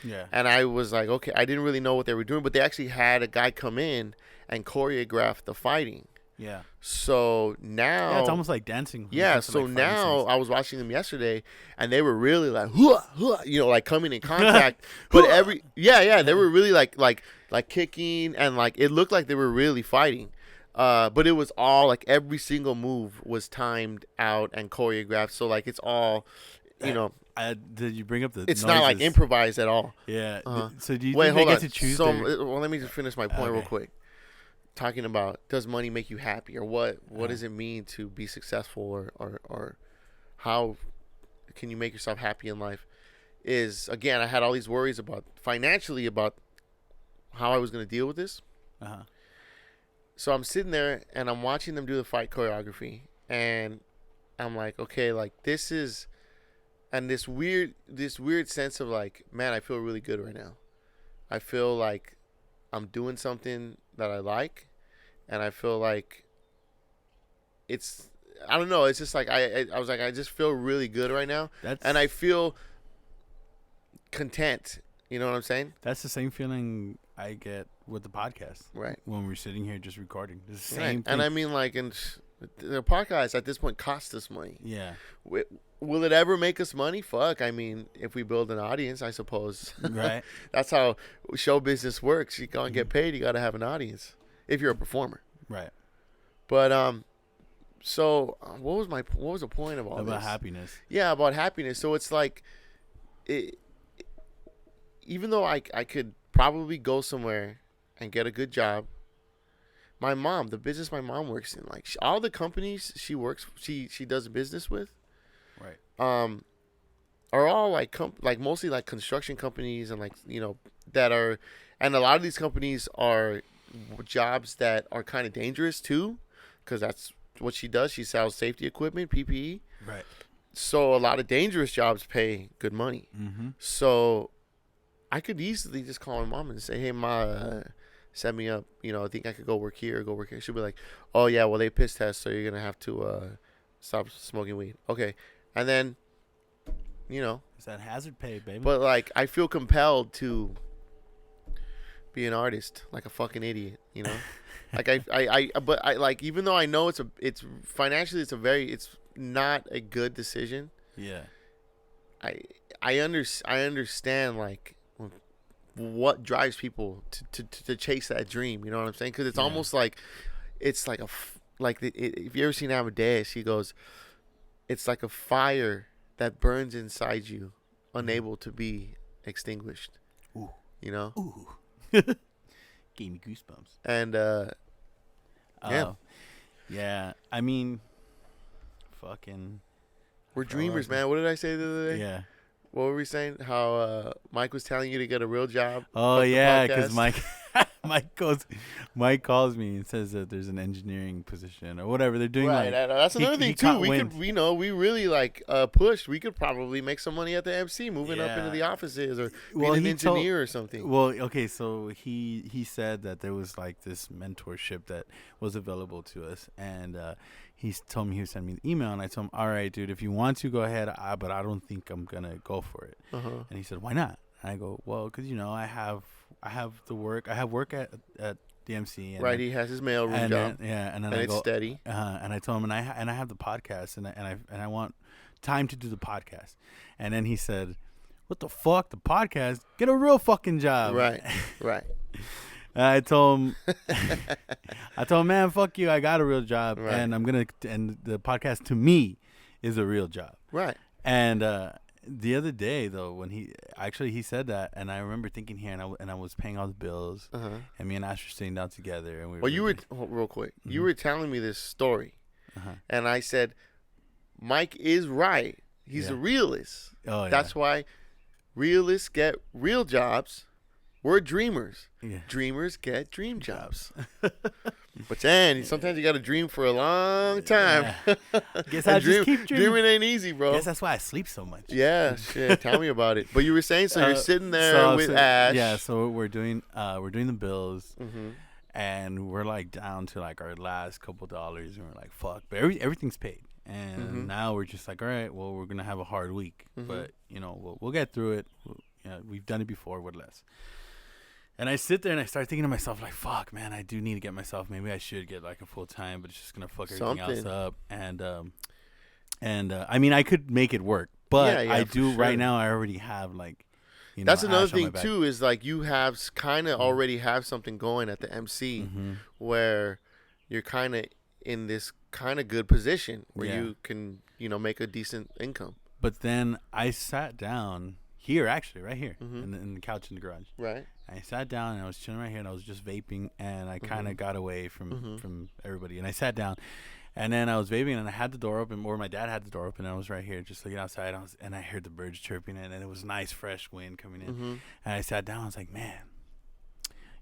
Yeah. And I was like, okay, I didn't really know what they were doing, but they actually had a guy come in and choreograph the fighting. Yeah. So now, Yeah, it's almost like dancing. Yeah. So now I was watching them yesterday, and they were really like, "Hua, hua," like coming in contact. But they were really like kicking, and like it looked like they were really fighting. But it was all like every single move was timed out and choreographed. So like it's all, did you bring up the? It's noises? not like improvised at all. Yeah. So do you Wait, think hold they on. get to choose? So let me just finish my point real Okay. quick. Talking about, does money make you happy, or what does it mean to be successful, or how can you make yourself happy in life? Is, again, I had all these worries about financially about how I was going to deal with this. So I'm sitting there and I'm watching them do the fight choreography, and I'm like, okay, like this is, and this weird sense of like, man, I feel really good right now. I feel like I'm doing something that I like, and I feel like it's, I don't know, it's just like I was like, I just feel really good right now, and I feel content. You know what I'm saying? That's the same feeling I get with the podcast. Right. When we're sitting here just recording. It's the same thing. And I mean, like, and the podcast at this point costs us money. Yeah. Will it ever make us money? Fuck. I mean, if we build an audience, I suppose. Right. That's how show business works. You can't get paid. You got to have an audience if you're a performer. Right. But so what was the point of all this? About happiness. Yeah, about happiness. So it's like, even though I could probably go somewhere and get a good job, my mom, the business my mom works in, like all the companies she does business with, right, are all like mostly like construction companies, and like, that are, and a lot of these companies are jobs that are kind of dangerous too, because that's what she does. She sells safety equipment, PPE. Right. So a lot of dangerous jobs pay good money. Mm-hmm. So I could easily just call my mom and say, hey, Ma, set me up. I think I could go work here. She'll be like, oh, yeah, well, they piss test, so you're going to have to stop smoking weed. Okay. And then, It's that hazard pay, baby. But, like, I feel compelled to be an artist like a fucking idiot, Like, like, even though I know it's financially, it's not a good decision. Yeah. I understand, like, what drives people to chase that dream. You know what I'm saying? Because it's almost like, it's like if you ever seen Amadeus, he goes, it's like a fire that burns inside you, unable to be extinguished. Ooh. Ooh. Gave me goosebumps. And yeah. I mean, fucking. We're dreamers, man. What did I say the other day? Yeah. What were we saying? How Mike was telling you to get a real job? Oh yeah, because Mike calls me and says that there's an engineering position or whatever they're doing. Right, like, that's another thing too. We really like push. We could probably make some money at the MC, moving up into the offices, or being an engineer or something. Well, okay, so he said that there was like this mentorship that was available to us, and he told me he would send me the email, and I told him, all right, dude, if you want to, go ahead, but I don't think I'm gonna go for it. And he said, why not? And I go, well, because I have the work. I have work at the MC. And right, he has his mailroom job. And then it's steady. And I told him, and I have the podcast, and I want time to do the podcast. And then he said, what the fuck, the podcast? Get a real fucking job. Right. And I told him, man, fuck you. I got a real job, right. and and the podcast to me is a real job. Right. And the other day though, when he said that, and I remember thinking here, and I was paying all the bills, and me and Ash were sitting down together, and real quick. You were telling me this story, and I said, Mike is right. He's a realist. Oh, yeah. That's why realists get real jobs, We're dreamers. Yeah. Dreamers get dream jobs. But then sometimes you got to dream for a long time. Yeah. Guess I just keep dreaming. Dreaming ain't easy, bro. Guess that's why I sleep so much. Yeah, shit. Tell me about it. But you were saying, so you're sitting there with Ash. Yeah, so we're doing the bills, and we're like down to like our last couple dollars, and we're like, fuck. But everything's paid, and now we're just like, all right, well, we're gonna have a hard week, but you know, we'll get through it. We've done it before with less. And I sit there and I start thinking to myself, like, fuck, man, I do need to get myself. Maybe I should get like a full time, but it's just gonna fuck everything else up. And I mean, I could make it work, but I do right now. I already have like, you know, that's another Ash on my thing back. too. Is like you have kind of already have something going at the MC where you're kind of in this kind of good position where you can, you know, make a decent income. But then I sat down here, actually, right here, in the couch in the garage. Right. I sat down and I was chilling right here and I was just vaping and I kind of got away from everybody and I sat down and then I was vaping and I had the door open, or my dad had the door open, and I was right here just looking outside and I heard the birds chirping and it was nice fresh wind coming in and I sat down. I was like, man,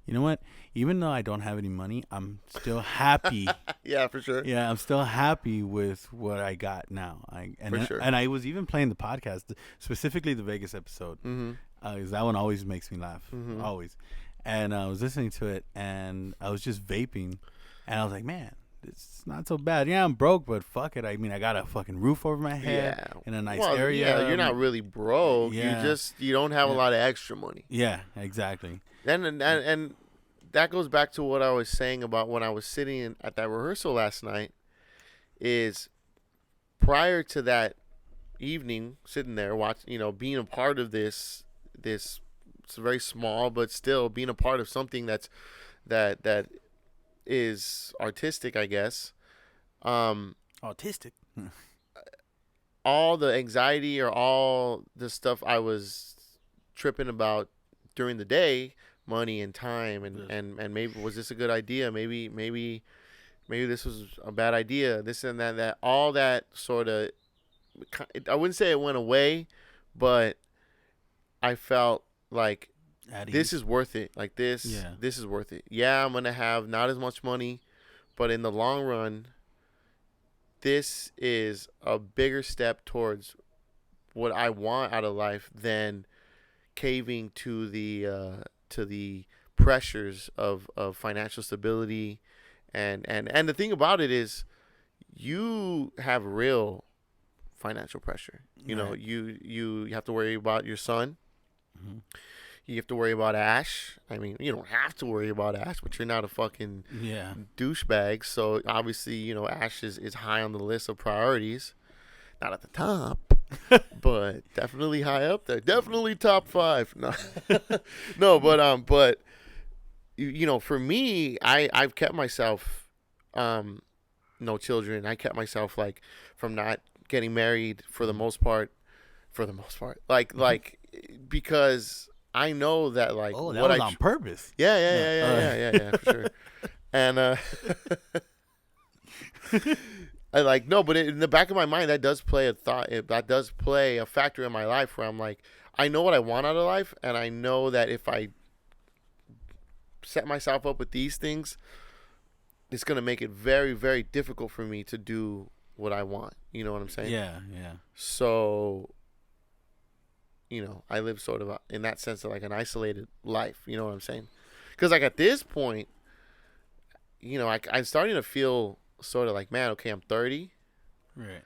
you know what? Even though I don't have any money, I'm still happy. Yeah, for sure. Yeah, I'm still happy with what I got now. And I was even playing the podcast, specifically the Vegas episode. Because that one always makes me laugh, always. And I was listening to it, and I was just vaping, and I was like, man, it's not so bad. Yeah, I'm broke, but fuck it. I mean, I got a fucking roof over my head in a nice area. Yeah, you're not really broke. Yeah. You don't have a lot of extra money. Yeah, exactly. And that goes back to what I was saying about when I was sitting at that rehearsal last night. Is prior to that evening, sitting there watching, you know, being a part of this it's very small, but still being a part of something that is artistic, I guess. Autistic. All the anxiety or all the stuff I was tripping about during the day, money and time, and maybe was this a good idea? Maybe this was a bad idea. This and that all that sort of. I wouldn't say it went away, but I felt like this is worth it. Like this is worth it. Yeah, I'm going to have not as much money, but in the long run, this is a bigger step towards what I want out of life than caving to the pressures of financial stability. And the thing about it is you have real financial pressure. You know, you have to worry about your son. You have to worry about Ash. I mean, you don't have to worry about Ash, but you're not a fucking douchebag. So obviously, you know, Ash is high on the list of priorities. Not at the top, but definitely high up there. Definitely top 5. No, no, but you know, for me, I've kept myself, no children. I kept myself like from not getting married for the most part, like because I know that like that was on purpose. Yeah, for sure. And I like no, but in the back of my mind, that does play that does play a factor in my life where I'm like, I know what I want out of life, and I know that if I set myself up with these things, it's gonna make it very, very difficult for me to do what I want. You know what I'm saying? Yeah. So, you know, I live sort of in that sense of like an isolated life. You know what I'm saying? Because like at this point, you know, I'm starting to feel sort of like, man, okay, I'm 30. Right.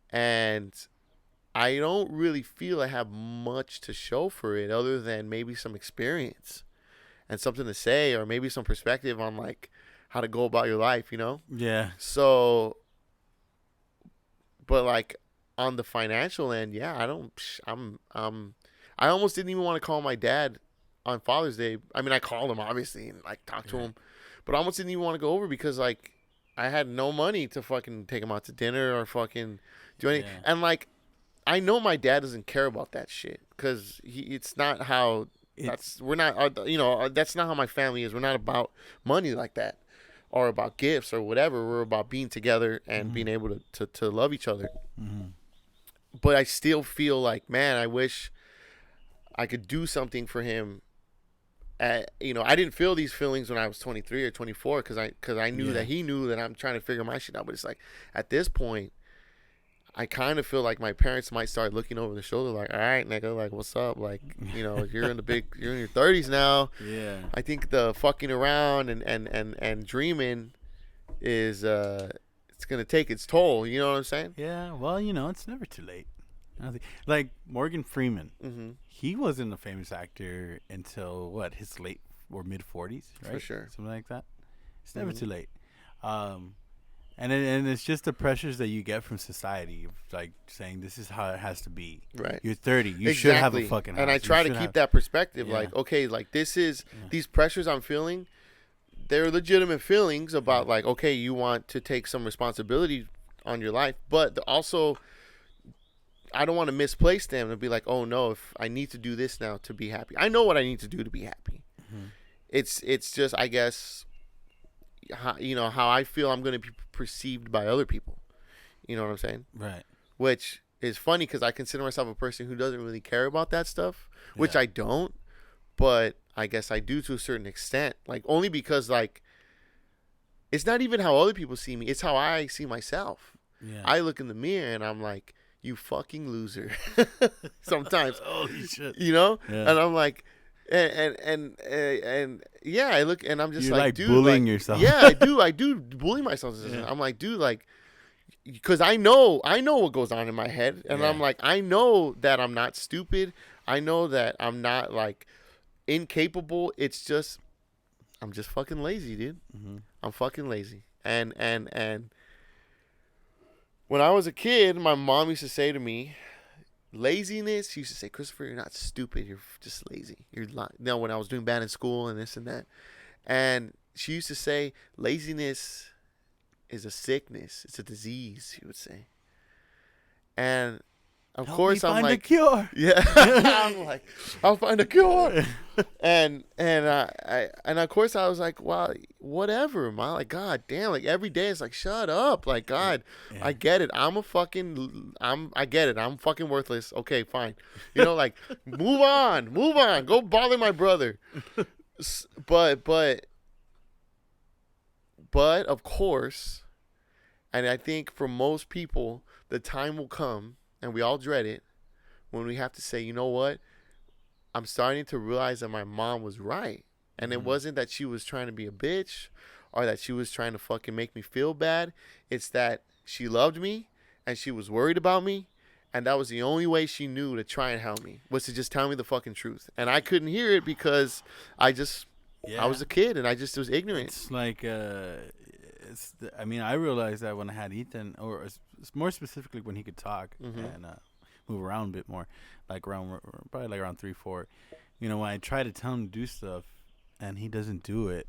And I don't really feel I have much to show for it other than maybe some experience and something to say, or maybe some perspective on like how to go about your life, you know? Yeah. So, but like on the financial end, yeah, I almost didn't even want to call my dad on Father's Day. I mean, I called him obviously and like talked to him, but I almost didn't even want to go over because like I had no money to fucking take him out to dinner or fucking do anything. Yeah. And like, I know my dad doesn't care about that shit because it's not how we're not, you know, that's not how my family is. We're not about money like that or about gifts or whatever. We're about being together and being able to love each other. But I still feel like, man, I wish I could do something for him you know, I didn't feel these feelings when I was 23 or 24 because I knew that he knew that I'm trying to figure my shit out. But it's like at this point, I kind of feel like my parents might start looking over the shoulder, like, all right, nigga, like, what's up? Like, you know, you're in your 30s now. Yeah. I think the fucking around and dreaming is it's gonna take its toll. You know what I'm saying? Yeah. Well, you know, it's never too late. Like Morgan Freeman, he wasn't a famous actor until what, his late or mid 40s, right? For sure, something like that. It's never too late, and it's just the pressures that you get from society, like saying this is how it has to be. Right. You're 30, you should have a fucking house. And I try to keep that perspective, like, okay, like this is these pressures I'm feeling. They're legitimate feelings about like, okay, you want to take some responsibility on your life, but also I don't want to misplace them and be like, oh no, if I need to do this now to be happy. I know what I need to do to be happy. It's just, I guess, how, you know, how I feel I'm going to be perceived by other people. You know what I'm saying? Right. Which is funny because I consider myself a person who doesn't really care about that stuff, which I don't, but I guess I do to a certain extent. Like, only because, like, it's not even how other people see me. It's how I see myself. Yeah. I look in the mirror and I'm like, you fucking loser. Sometimes. Holy shit. You know? Yeah. And I'm like, and yeah, I look and I'm just like, dude, bullying like, yourself. Yeah, I do bully myself. Yeah. I'm like, dude, like, because I know what goes on in my head, and I'm like, I know that I'm not stupid. I know that I'm not like incapable. It's just, I'm just fucking lazy, dude. I'm fucking lazy. And when I was a kid, my mom used to say to me, laziness, she used to say, Christopher, you're not stupid. You're just lazy. No, when I was doing bad in school and this and that. And she used to say, laziness is a sickness. It's a disease, she would say. And of course, I'm like, find a cure. Yeah. I'm like, I'll find a cure. and of course I was like, well, whatever, ma. Like, god damn, like every day it's like, shut up. Like, God, I get it. I get it. I'm fucking worthless. Okay, fine. You know, like, move on. Go bother my brother. But of course, and I think for most people, the time will come, and we all dread it, when we have to say, you know what? I'm starting to realize that my mom was right. And it wasn't that she was trying to be a bitch or that she was trying to fucking make me feel bad. It's that she loved me and she was worried about me. And that was the only way she knew to try and help me, was to just tell me the fucking truth. And I couldn't hear it because I was a kid and I just was ignorant. It's like, I mean, I realized that when I had Ethan, or more specifically when he could talk and move around a bit more, probably around 3, 4. You know, when I try to tell him to do stuff and he doesn't do it,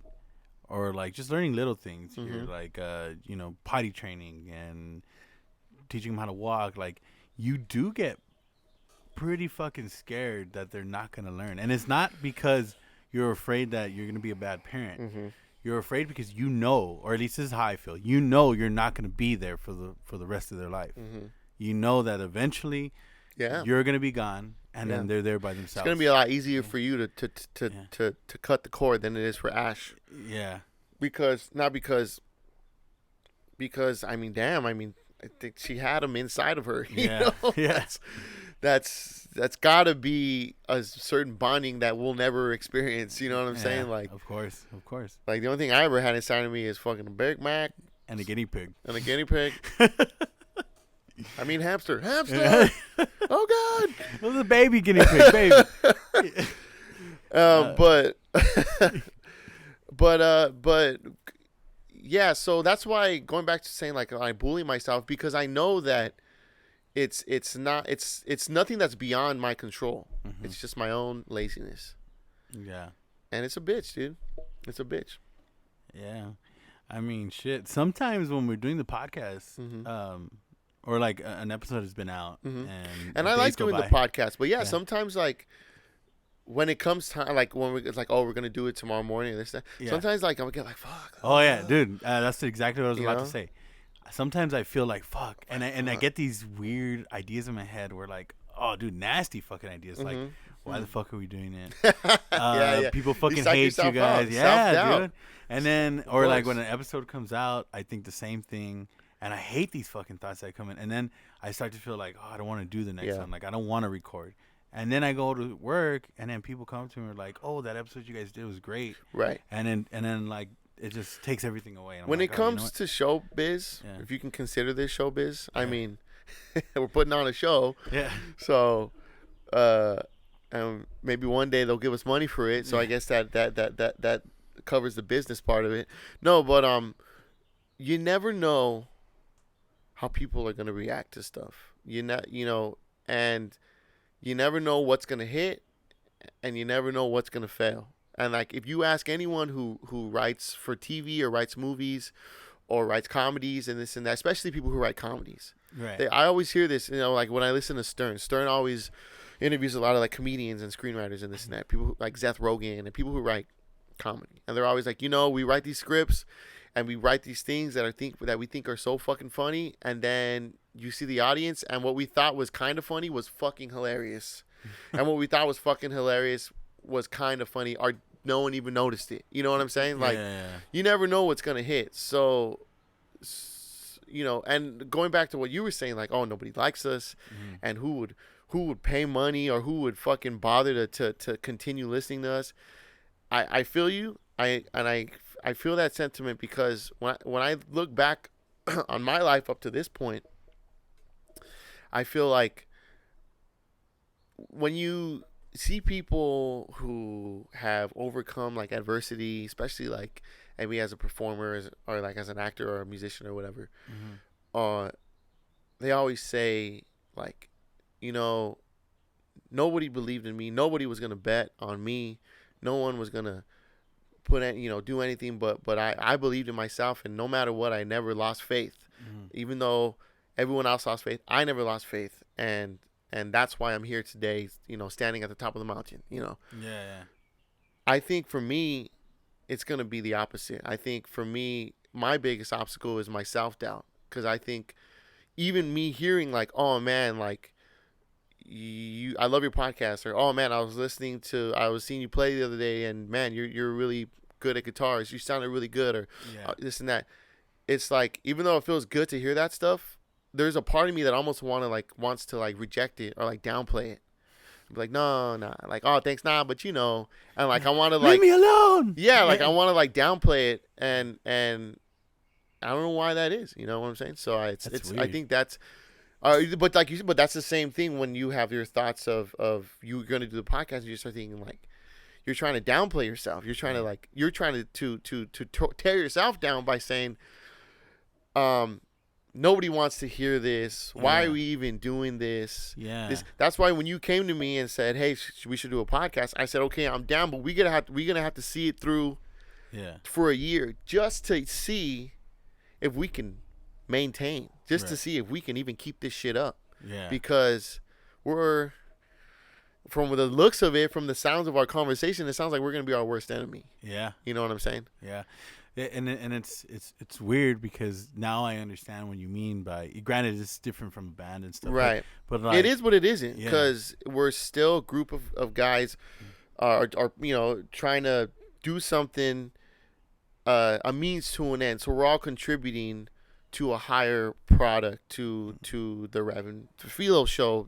or like just learning little things here, like you know, potty training and teaching him how to walk, like you do get pretty fucking scared that they're not gonna learn, and it's not because you're afraid that you're gonna be a bad parent. You're afraid because you know, or at least this is how I feel. You know, you're not going to be there for the rest of their life. You know that eventually, you're going to be gone, and then they're there by themselves. It's going to be a lot easier for you to cut the cord than it is for Ash. Yeah, because I mean, damn, I think she had him inside of her. You know? That's got to be a certain bonding that we'll never experience. You know what I'm saying? Like, of course. Like, the only thing I ever had inside of me is fucking a Big Mac and a guinea pig. I mean, hamster. Oh God! It was a baby guinea pig, baby. But yeah. So that's why, going back to saying, like, I bully myself because I know that it's nothing that's beyond my control. It's just my own laziness. Yeah. And it's a bitch, dude. It's a bitch. Yeah. I mean, shit. Sometimes when we're doing the podcast, or like an episode has been out, and I like doing the podcast, but sometimes, like, when it comes time, like when it's like, oh, we're gonna do it tomorrow morning, this that. Sometimes, like, I'm gonna get like, fuck. Oh yeah, dude. That's exactly what I was about to say. Sometimes I feel like fuck, and I get these weird ideas in my head where, like, oh, dude, nasty fucking ideas, like Why the fuck are we doing it? Yeah. People fucking psych hate you yourself guys. out. Yeah, Self-doubt. dude. And then, Of or like course. when an episode comes out, I think the same thing. And I hate these fucking thoughts that come in. And then I start to feel like, oh, I don't want to do the next one. Like, I don't want to record. And then I go to work, and then people come to me and are like, oh, that episode you guys did was great. Right. And then like, it just takes everything away. And I'm When like, it comes to showbiz, Yeah. if you can consider this showbiz, I mean, we're putting on a show. Yeah. So, maybe one day they'll give us money for it. So I guess that covers the business part of it. No, but you never know how people are gonna react to stuff. And you never know what's gonna hit, and you never know what's gonna fail. And like, if you ask anyone who writes for TV or writes movies or writes comedies and this and that, especially people who write comedies, Right. I always hear this. Like when I listen to Stern always interviews a lot of like comedians and screenwriters and this and that. People like Seth Rogen and people who write comedy, and they're always like, we write these scripts and we write these things that we think are so fucking funny, and then you see the audience, and what we thought was kind of funny was fucking hilarious, and what we thought was fucking hilarious was kind of funny, or no one even noticed it. You know what I'm saying? Like, you never know what's gonna hit. So, and going back to what you were saying, like, oh, nobody likes us, and who would pay money, or who would fucking bother to continue listening to us? I feel you. I feel that sentiment, because when I look back on my life up to this point, I feel like when you see people who have overcome like adversity, especially like maybe as a performer or like as an actor or a musician or whatever, they always say like, nobody believed in me, nobody was gonna bet on me, no one was gonna do anything, but I believed in myself, and no matter what, I never lost faith. Even though everyone else lost faith, I never lost faith, and that's why I'm here today, standing at the top of the mountain. Yeah. I think for me, it's gonna be the opposite. I think for me, my biggest obstacle is my self-doubt, because I think even me hearing like, oh man, like, I love your podcast, or oh man, I was seeing you play the other day, and man, you're really good at guitars, you sounded really good, or this and that. It's like, even though it feels good to hear that stuff, there's a part of me that almost wants to reject it or like downplay it. Be like, no, like, oh, thanks, but and like I want to like, leave me alone. Yeah, like I want to like downplay it, and I don't know why that is. You know what I'm saying? So I think that's. But like you said, but that's the same thing when you have your thoughts of you're going to do the podcast, and you start thinking like you're trying to downplay yourself. You're trying to tear yourself down by saying, nobody wants to hear this. Why are we even doing this? Yeah. That's why when you came to me and said, hey, we should do a podcast, I said, okay, I'm down, but we're gonna have to see it through. Yeah. For a year, just to see if we can maintain, just to see if we can even keep this shit up. Yeah. Because we're, from the looks of it, from the sounds of our conversation, it sounds like we're gonna be our worst enemy. Yeah. You know what I'm saying? Yeah. And it's weird, because now I understand what you mean by, granted it's different from a band and stuff, right? But like, it is what it isn't, because we're still a group of guys are trying to do something, a means to an end. So we're all contributing to a higher product, to the Rev and Filo Show,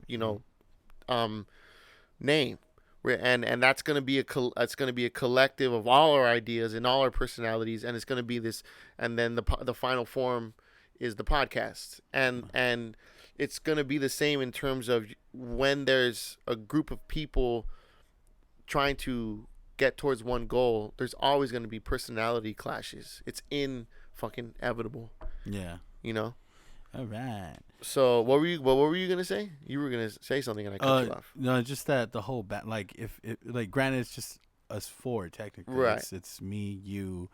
name. And that's going to be a collective of all our ideas and all our personalities, and it's going to be this, and then the final form is the podcast, and it's going to be the same in terms of when there's a group of people trying to get towards one goal, there's always going to be personality clashes. It's inevitable. Yeah. All right. So what were you gonna say? You were gonna say something and I cut you off. No, just that the whole like, if it, like, granted it's just us four technically. Right. It's me, you,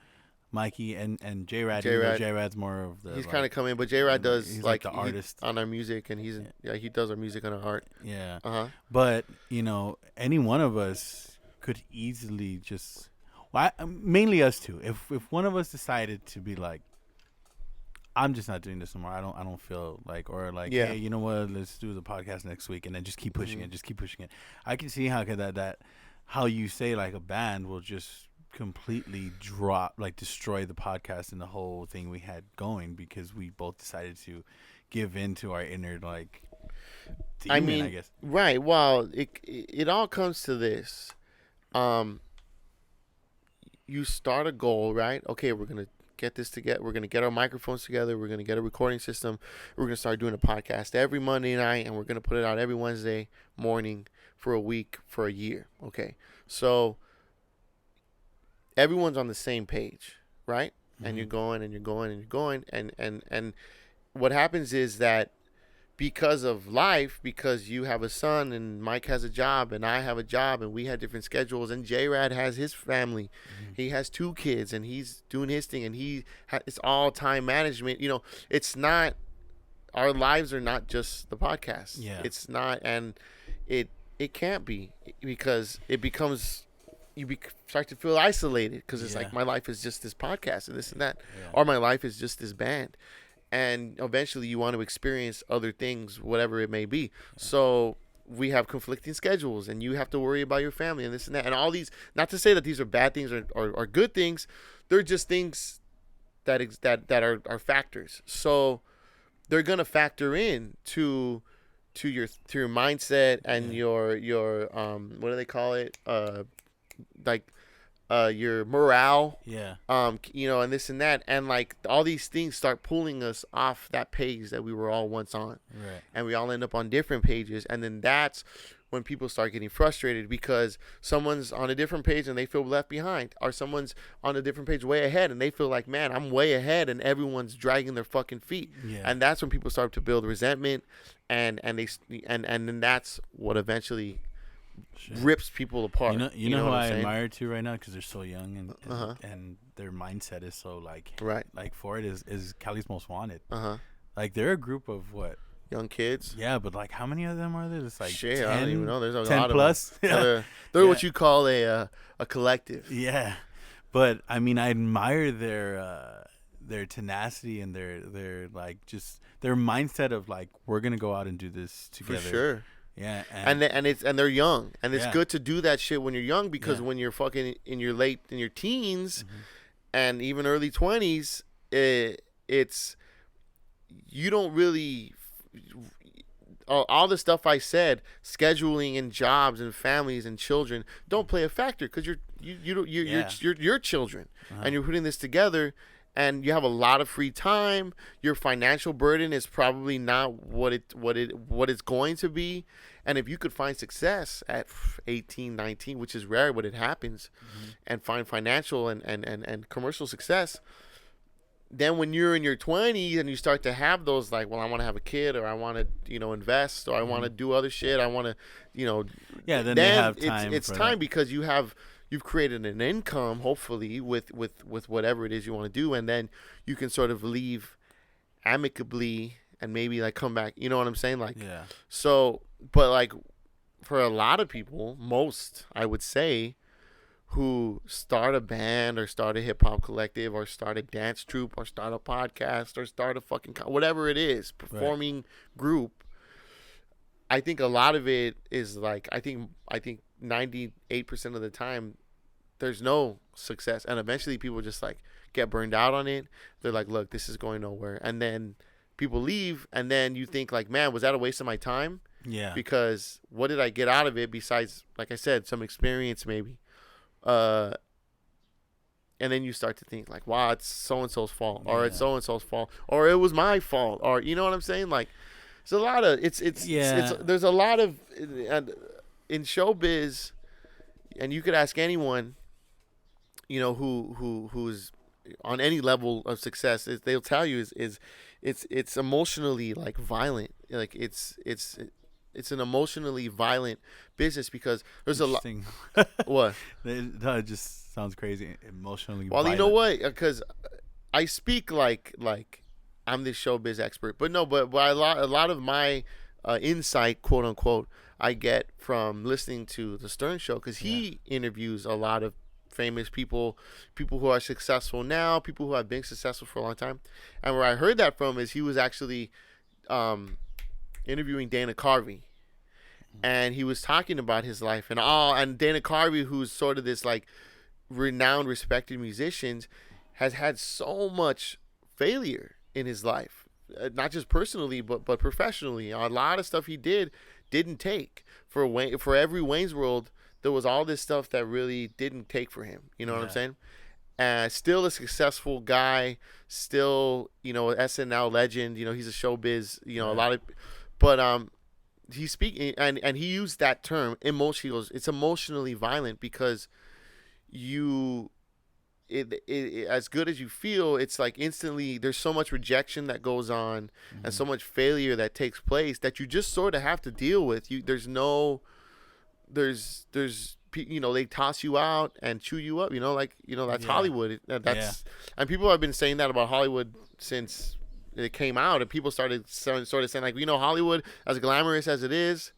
Mikey, and J-Rad. J-Rad's more of the. He's kind of coming, but J-Rad does he's like the artist on our music, and he does our music on our art. Yeah. But any one of us could easily just, mainly us two. If one of us decided to be like, I'm just not doing this anymore. I don't feel like, or like, Yeah. hey, you know what? Let's do the podcast next week, and then just keep pushing it, just keep pushing it. I can see how how you say like a band will just completely destroy the podcast and the whole thing we had going because we both decided to give in to our inner like demon, I guess. Right. Well, it all comes to this. You start a goal, right? Okay, we're gonna get this together. We're gonna get our microphones together. We're gonna get a recording system. We're gonna start doing a podcast every Monday night, and we're gonna put it out every Wednesday morning for a week for a year. Okay, so everyone's on the same page, right? And you're going and you're going and you're going, and what happens is that because of life, because you have a son and Mike has a job and I have a job and we had different schedules and J-Rad has his family. He has 2 kids and he's doing his thing and it's all time management. You know, it's not, our lives are not just the podcast. Yeah. It's not, and it can't be, because it becomes, start to feel isolated because it's like my life is just this podcast and this and that, or my life is just this band. And eventually you want to experience other things, whatever it may be. Yeah. So we have conflicting schedules and you have to worry about your family and this and that. And all these, not to say that these are bad things or good things. They're just things that are factors. So they're going to factor in to your mindset and your what do they call it? Your morale, you know, and this and that, and like all these things start pulling us off that page that we were all once on, right? And we all end up on different pages, and then that's when people start getting frustrated because someone's on a different page and they feel left behind, or someone's on a different page way ahead and they feel like, man, I'm way ahead, and everyone's dragging their fucking feet, and that's when people start to build resentment, and then that's what eventually rips people apart. You know who I admire too right now because they're so young and their mindset is so like for it is Cali's Most Wanted. Like they're a group of what, young kids? Yeah, but like how many of them are there? It's like 10, I don't even know. There's a 10 lot plus. Of them. They're what you call a collective. Yeah, but I mean I admire their tenacity and their like just their mindset of like we're gonna go out and do this together. For sure. Yeah, and they're young, and it's good to do that shit when you're young because when you're fucking in your teens, and even early 20s, it's you don't really all the stuff I said, scheduling and jobs and families and children don't play a factor because you're children and you're putting this together. And you have a lot of free time. Your financial burden is probably not what it's going to be. And if you could find success at 18, 19, which is rare, but it happens, and find financial and commercial success, then when you're in your 20s and you start to have those like, well, I want to have a kid, or I want to, invest, or I want to do other shit, I want to, then they have time. It's time because you've created an income, hopefully, with whatever it is you want to do, and then you can sort of leave amicably and maybe like come back. You know what I'm saying? Like, so, but like for a lot of people, most I would say, who start a band or start a hip hop collective or start a dance troupe or start a podcast or start a fucking whatever it is, performing group. I think a lot of it is like I think 98% of the time there's no success, and eventually people just like get burned out on it. They're like, look, this is going nowhere, and then people leave, and then you think like, man, was that a waste of my time? Yeah, because what did I get out of it besides, like I said, some experience maybe, and then you start to think like, wow, it's so and so's fault, or it's so and so's fault, or it was my fault, or you know what I'm saying? Like, there's a lot of there's a lot of in showbiz, and you could ask anyone, who's on any level of success, they'll tell you it's emotionally like violent, like it's an emotionally violent business because there's a lot. What? That just sounds crazy. Emotionally. Well, violent. You know what? Because I speak like I'm this showbiz expert, but a lot of my insight, quote unquote, I get from listening to the Stern Show because he interviews a lot of famous people who are successful now, people who have been successful for a long time. And where I heard that from is he was actually interviewing Dana Carvey, and he was talking about his life and Dana Carvey, who's sort of this like renowned, respected musician, has had so much failure in his life, not just personally but professionally. A lot of stuff he didn't take. For every Wayne's World, there was all this stuff that really didn't take for him. You know what I'm saying? Still a successful guy, still, you know, SNL legend. You know, he's a showbiz. You know, a lot of, but he's speaking and he used that term emotion. He goes, it's emotionally violent because as good as you feel, it's like instantly there's so much rejection that goes on and so much failure that takes place that you just sort of have to deal with. There's you know, they toss you out and chew you up, you know, like, you know, that's Hollywood. And people have been saying that about Hollywood since it came out, and people started sort of saying like, you know, Hollywood, as glamorous as it is,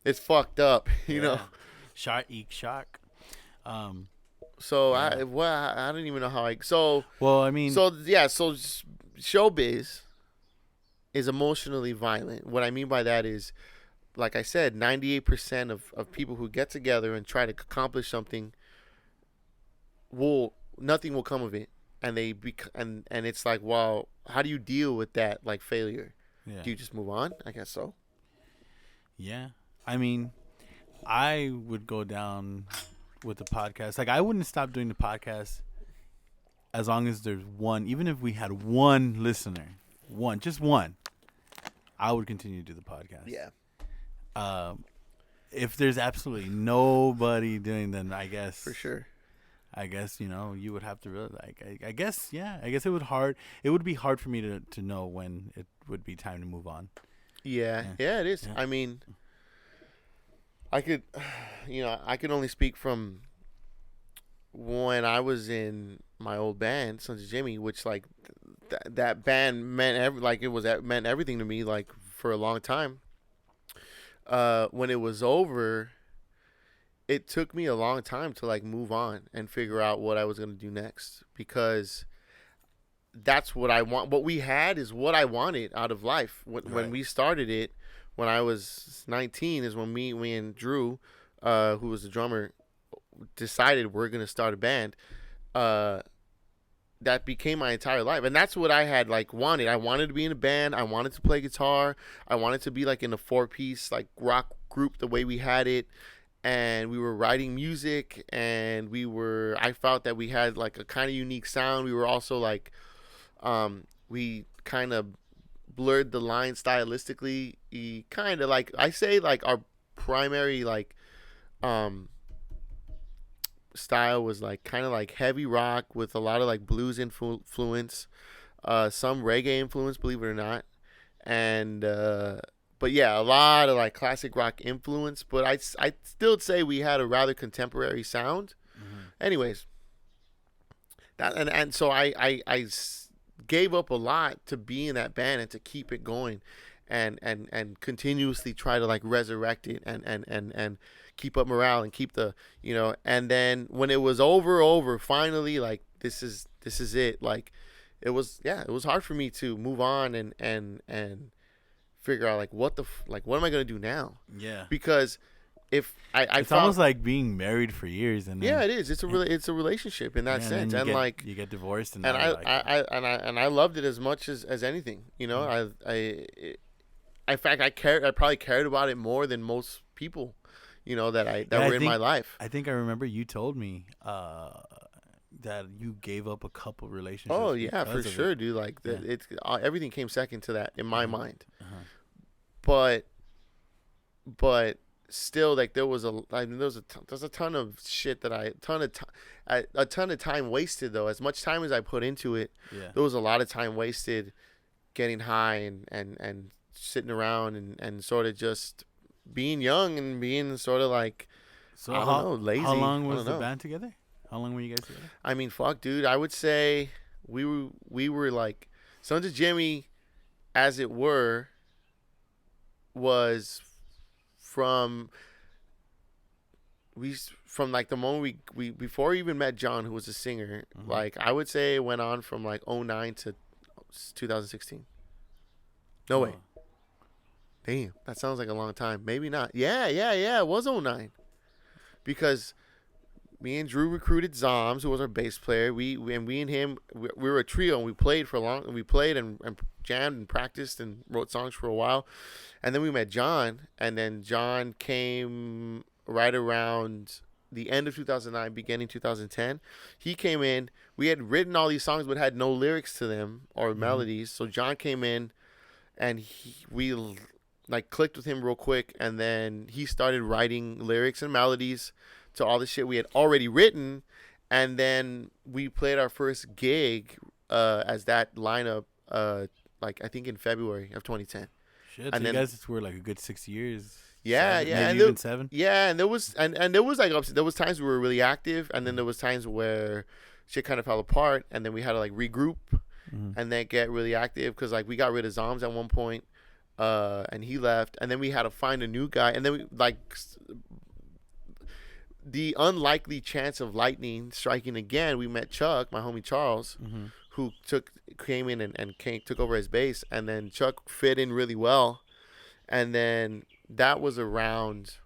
it's fucked up, you know. Shark. So I don't even know how showbiz is emotionally violent. What I mean by that is, like I said, 98% of people who get together and try to accomplish something nothing will come of it, and and it's like, well, how do you deal with that, like, failure? Do you just move on? I guess so. Yeah, I mean, I would go down with the podcast. Like, I wouldn't stop doing the podcast as long as there's one. Even if we had one listener, just one, I would continue to do the podcast. Yeah. If there's absolutely nobody doing, then I guess for sure. I guess, you know, you would have to really, like, I guess it would be hard for me to know when it would be time to move on. Yeah, it is. Yeah. I mean, I could only speak from when I was in my old band, Sons of Jimmy, which, like, that band meant meant everything to me, like, for a long time. When it was over, it took me a long time to, like, move on and figure out what I was going to do next, because that's what I want. What we had is what I wanted out of life. When we started it, when I was 19, is when me and Drew, who was the drummer, decided we're going to start a band. That became my entire life. And that's what I had, like, wanted. I wanted to be in a band. I wanted to play guitar. I wanted to be, like, in a 4-piece, like, rock group the way we had it. And we were writing music, and I felt that we had, like, a kind of unique sound. We were also, like, we kind of blurred the line stylistically. Kind of, like, I say, like, our primary, like, style was, like, kind of like heavy rock with a lot of, like, blues influence, some reggae influence, believe it or not, and but yeah, a lot of, like, classic rock influence. But I still say we had a rather contemporary sound. Anyways, that and so I gave up a lot to be in that band and to keep it going, and continuously try to, like, resurrect it and keep up morale and keep the, you know. And then when it was over finally, like, this is it, like, it was hard for me to move on and figure out, like, what am I gonna do now? Yeah, because if it's almost like being married for years, and then, it is. It's a relationship in that sense, and like, you get divorced, and I loved it as much as anything, you know. In fact, I probably cared about it more than most people, you know, that were in my life. I think I remember you told me that you gave up a couple relationships. Oh yeah, for sure, dude. Like, everything came second to that in my mind. But still, like, there's a ton of shit that a ton of time wasted, though. As much time as I put into it, there was a lot of time wasted getting high and sitting around and sort of just being young and being sort of, like, I don't know, lazy. How long was the band together? How long were you guys together? I mean, fuck, dude. I would say we were like, Sons of Jimmy, as it were, was from from like the moment we before we even met John, who was a singer, like I would say it went on from like 09 to 2016. No way. Damn, that sounds like a long time. Maybe not. Yeah. It was 09. Because me and Drew recruited Zoms, who was our bass player. We and him, we were a trio, and we played for a long. We played and jammed and practiced and wrote songs for a while, and then we met John, and then John came right around the end of 2009, beginning 2010. He came in. We had written all these songs, but had no lyrics to them or melodies. So John came in, and we like clicked with him real quick, and then he started writing lyrics and melodies to all the shit we had already written, and then we played our first gig as that lineup, like I think in February of 2010. Shit, and so then, you guys were like a good 6 years. Yeah, maybe and even 7. Yeah, and there was and there was like there was times we were really active, and then there was times where shit kind of fell apart, and then we had to like regroup and then get really active because like we got rid of Zoms at one point, and he left, and then we had to find a new guy, and then we like. The unlikely chance of lightning striking again, we met Chuck, my homie Charles, who came in and took over his bass, and then Chuck fit in really well, and then that was around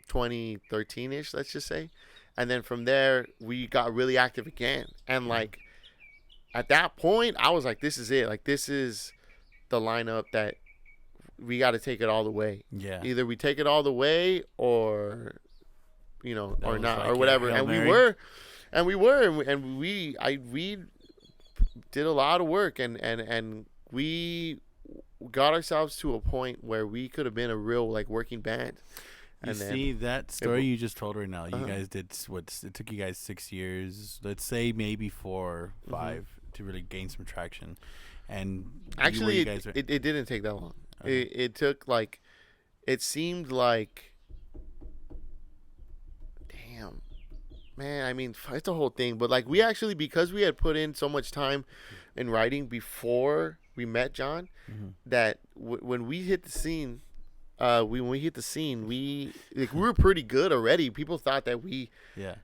2013-ish, let's just say, and then from there we got really active again, and like at that point I was like, this is it, like this is the lineup that we got to take it all the way. Yeah, either we take it all the way or or not, like, or whatever. And we did a lot of work, and we got ourselves to a point where we could have been a real like working band. You see that story you just told right now. You guys did it took you guys 6 years, let's say maybe 4 or 5 to really gain some traction. And actually, it didn't take that long. It took like, it seemed like. Man, I mean, it's a whole thing. But, like, we actually, because we had put in so much time in writing before we met John, that when we hit the scene, we were pretty good already. People thought that we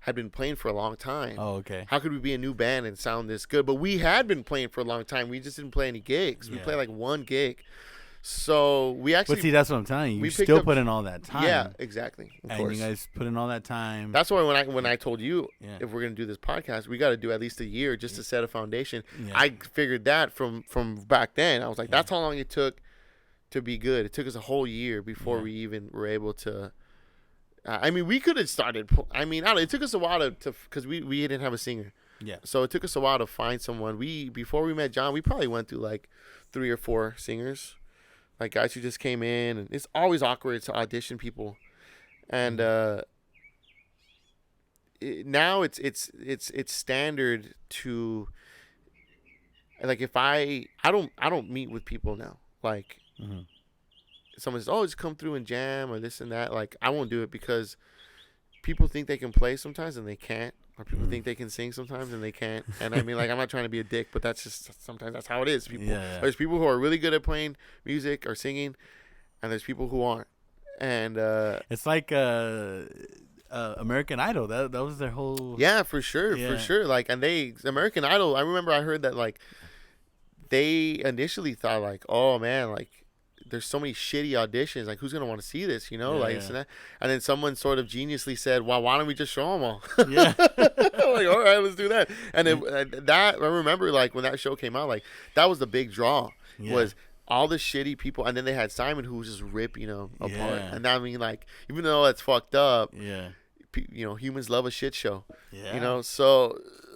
had been playing for a long time. Oh, okay. How could we be a new band and sound this good? But we had been playing for a long time. We just didn't play any gigs. We played, like, 1 gig. So we actually. But see, that's what I'm telling you. You still put in all that time. Yeah, exactly. Of course. You guys put in all that time. That's why when I told you if we're gonna do this podcast, we got to do at least a year just to set a foundation. Yeah. I figured that from back then. I was like, that's how long it took to be good. It took us a whole year before we even were able to. I mean, we could have started. I mean, it took us a while to because we didn't have a singer. Yeah. So it took us a while to find someone. Before we met John, we probably went through like 3 or 4 singers. Like guys who just came in, and it's always awkward to audition people, and now it's standard to like if I don't meet with people now. Like someone says, "Oh, just come through and jam" or this and that. Like I won't do it because people think they can play sometimes and they can't. Or people think they can sing sometimes and they can't. And I mean, like, I'm not trying to be a dick, but that's just sometimes that's how it is. People, there's people who are really good at playing music or singing, and there's people who aren't. And it's like American Idol. That was their whole. Yeah, for sure, for sure. Like, and American Idol. I remember I heard that like they initially thought like, oh man, like. There's so many shitty auditions. Like, who's gonna want to see this? And then someone sort of geniusly said, "Well, why don't we just show them all?" Yeah, like, all right, let's do that. And then I remember like when that show came out, like that was the big draw was all the shitty people, and then they had Simon who was just ripping them apart. And I mean, like, even though that's fucked up, humans love a shit show.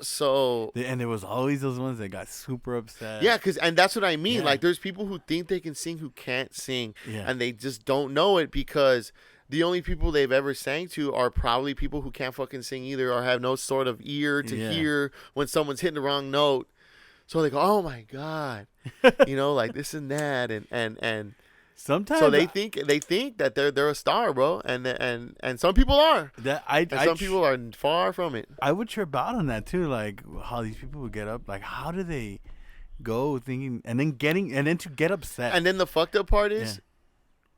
So and there was always those ones that got super upset. Yeah, and that's what I mean. Like, there's people who think they can sing who can't sing, and they just don't know it because the only people they've ever sang to are probably people who can't fucking sing either or have no sort of ear to hear when someone's hitting the wrong note. So they go, "Oh my god," like this and that, and. Sometimes so they think that they're a star, bro, and some people are. Some people are far from it. I would trip out on that too, like how these people would get up, like how do they go thinking and then to get upset. And then the fucked up part is,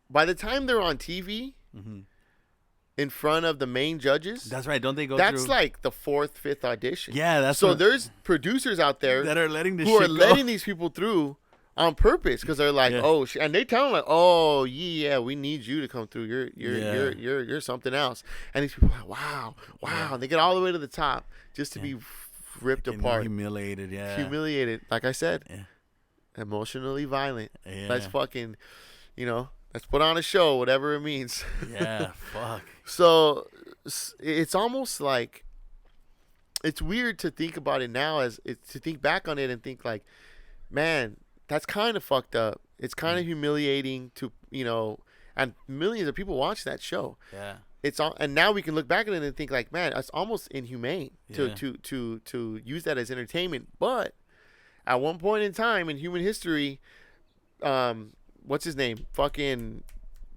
by the time they're on TV, in front of the main judges. That's right. Don't they go That's through? like the 4th, 5th audition. Yeah, that's so. what- There's producers out there that are letting this who shit are go. letting these people through on purpose because they're like, Yeah. oh, and they tell them like, oh, yeah, we need you to come through. You're something else. And these people are like, wow. Yeah. And they get all the way to the top just to be ripped Fucking apart, humiliated. Yeah. humiliated. Like I said, Yeah. emotionally violent. Yeah. Let's fucking, let's put on a show, whatever it means. Yeah. Fuck. So it's almost like it's weird to think about it now to think back on it and think like, man, that's kind of fucked up. It's kind of humiliating to, and millions of people watch that show. Yeah. And now we can look back at it and think like, man, it's almost inhumane Yeah. to use that as entertainment. But at one point in time in human history, what's his name? Fucking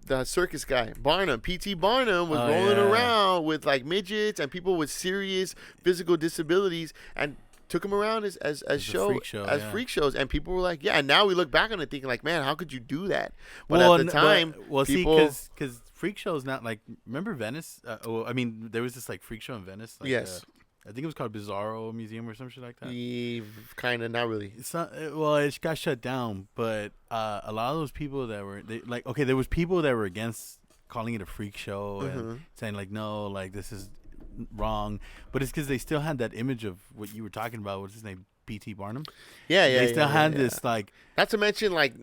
the circus guy, Barnum, P.T. Barnum was rolling around with like midgets and people with serious physical disabilities and took them around as freak shows, and people were like, yeah. And now we look back on it thinking like, man, how could you do that? But at the time, people, because freak shows not like, remember Venice? There was this like freak show in Venice. Like, yes. I think it was called Bizarro Museum or some shit like that. Kind of, not really. It's not, well, it got shut down, but a lot of those people that were there was people that were against calling it a freak show and saying like, no, like this is wrong, but it's because they still had that image of what you were talking about. What's his name? P.T. Barnum. They still had this like. Not to mention like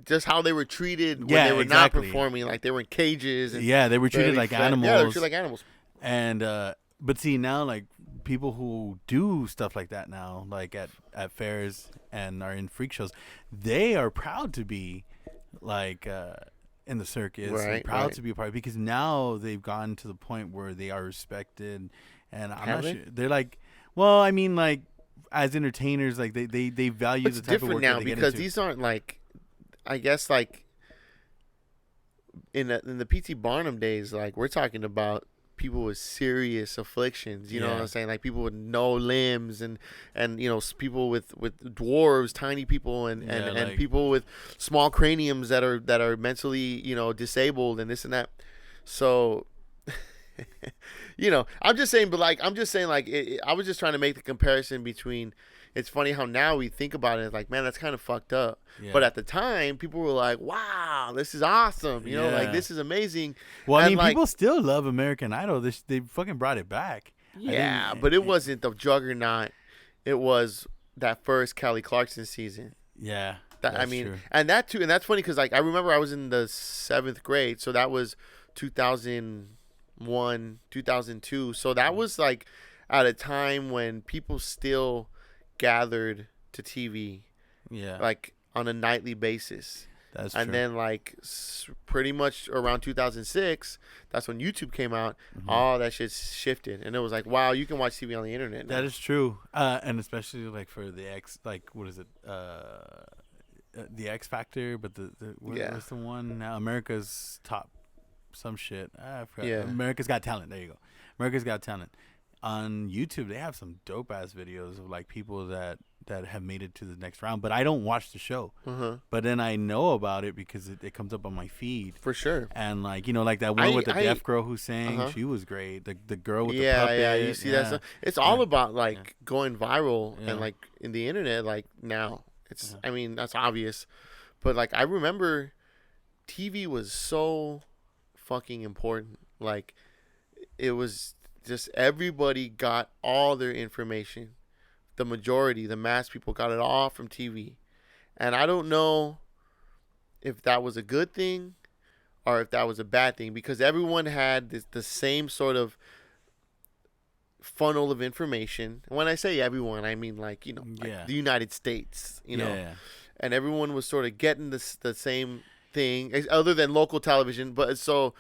just how they were treated when they were not performing. Like they were in cages. And they were treated like animals. Yeah, they were treated like animals. And but see now, like people who do stuff like that now, like at fairs and are in freak shows, they are proud to be like. In the circus, and proud to be a part because now they've gotten to the point where they are respected, and I'm not sure they're like, well, I mean, like as entertainers, like they value the type of work now that they get because into. these aren't like, I guess like in the P.T. Barnum days, like we're talking about people with serious afflictions, you know what I'm saying? Like people with no limbs and people with dwarves, tiny people and like, people with small craniums that are mentally, disabled and this and that. So I'm just saying I was just trying to make the comparison between. It's funny how now we think about it like, man, that's kind of fucked up. Yeah. But at the time, people were like, wow, this is awesome. Like, this is amazing. Well, and I mean, people still love American Idol. They fucking brought it back. Yeah, but it wasn't the juggernaut. It was that first Kelly Clarkson season. Yeah. True. And that too. And that's funny because, like, I remember I was in the 7th grade. So that was 2001, 2002. So that was, like, at a time when people still gathered to TV, like on a nightly basis. That's true. And then like pretty much around 2006, that's when YouTube came out. All that shit shifted, and it was like, wow, you can watch TV on the internet now. That is true, and especially like for the what is it? The X Factor, but what's the one now? America's Top, some shit. I forgot. Yeah. America's Got Talent. There you go. America's Got Talent. On YouTube, they have some dope ass videos of like people that have made it to the next round. But I don't watch the show. But then I know about it because it comes up on my feed for sure. And like like that one with the deaf girl who sang, she was great. The girl with the puppet. Yeah, you see that stuff. It's all about like going viral and like in the internet. Like now, it's I mean that's obvious, but like I remember, TV was so fucking important. Like it was. Just everybody got all their information. The majority, the mass people got it all from TV. And I don't know if that was a good thing or if that was a bad thing because everyone had the same sort of funnel of information. And when I say everyone, I mean like, like the United States, and everyone was sort of getting the same thing other than local television. But so...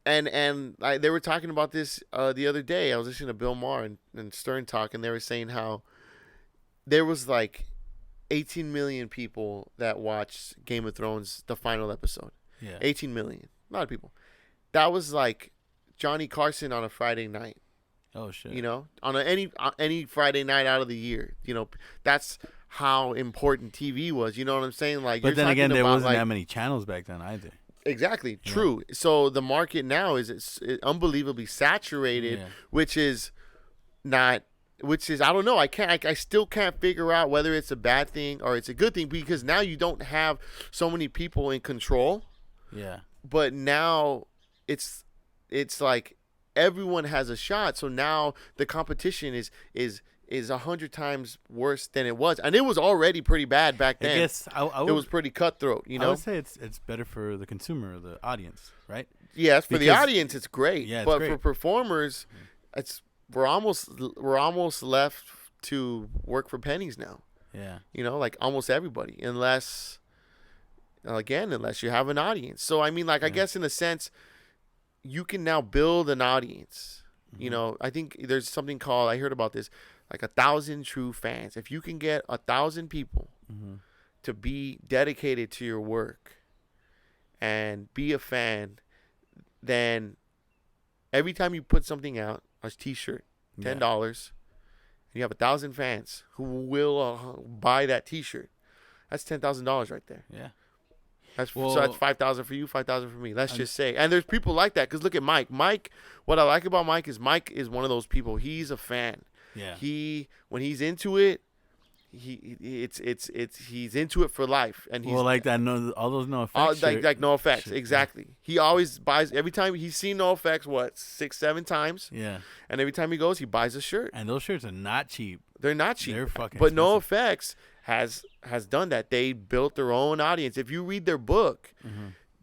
And they were talking about this the other day. I was listening to Bill Maher and Stern Talk, and they were saying how there was like 18 million people that watched Game of Thrones, the final episode. Yeah. 18 million. A lot of people. That was like Johnny Carson on a Friday night. Oh, shit. On any Friday night out of the year. That's how important TV was. You know what I'm saying? Like, but then again, there wasn't that many channels back then either. Exactly. True. So the market now is unbelievably saturated, which is not. Which is I don't know. I still can't figure out whether it's a bad thing or it's a good thing because now you don't have so many people in control. Yeah. But now it's like everyone has a shot. So now the competition is 100 times worse than it was, and it was already pretty bad back then. I guess it was pretty cutthroat. You know, I would say it's better for the consumer, the audience, right? Yes, for the audience, it's great. Yeah, but for performers, we're almost left to work for pennies now. Yeah, you know, like almost everybody, unless you have an audience. So I mean, like I guess in a sense, you can now build an audience. You know, I think there's something called, I heard about this, like 1,000 true fans. If you can get 1,000 people to be dedicated to your work and be a fan, then every time you put something out, a T-shirt, $10, and you have 1,000 fans who will buy that T-shirt, that's $10,000 right there. Yeah. So that's 5,000 for you, 5,000 for me. Let's just say, and there's people like that. Because look at Mike. What I like about Mike is one of those people. He's a fan. Yeah. When he's into it, he's into it for life. And he's like that. No, all those No Effects. Like No Effects, exactly. He always buys every time he's seen No Effects. 6-7 times. Yeah. And every time he goes, he buys a shirt. And those shirts are not cheap. They're not cheap. They're fucking. But expensive. No Effects has done that. They built their own audience. If you read their book,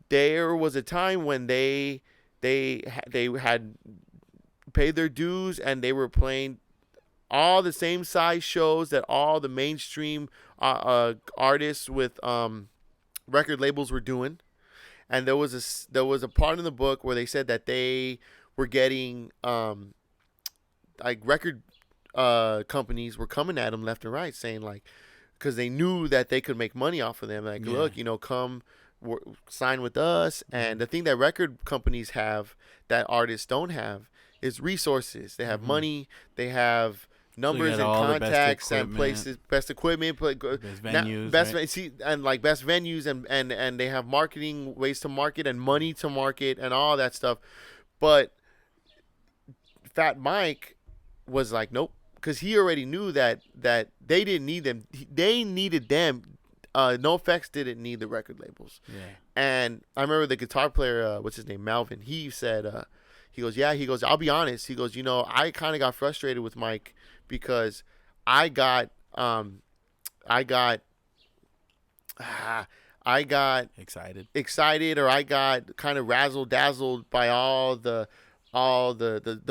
there was a time when they had paid their dues and they were playing all the same size shows that all the mainstream artists with record labels were doing. And there was a part in the book where they said that they were getting like record companies were coming at them left and right saying like, because they knew that they could make money off of them. Like, look, you know, come sign with us. And the thing that record companies have that artists don't have is resources. They have money. They have numbers and contacts and places, best equipment, best venues, best venues, and they have marketing ways to market and money to market and all that stuff. But Fat Mike was like, nope. Because he already knew that they didn't need them. They needed them. No Effects didn't need the record labels. Yeah. And I remember the guitar player, what's his name, Malvin. He said, he goes, I'll be honest. He goes, you know, I kind of got frustrated with Mike because I got excited, or I got kind of razzle-dazzled by all the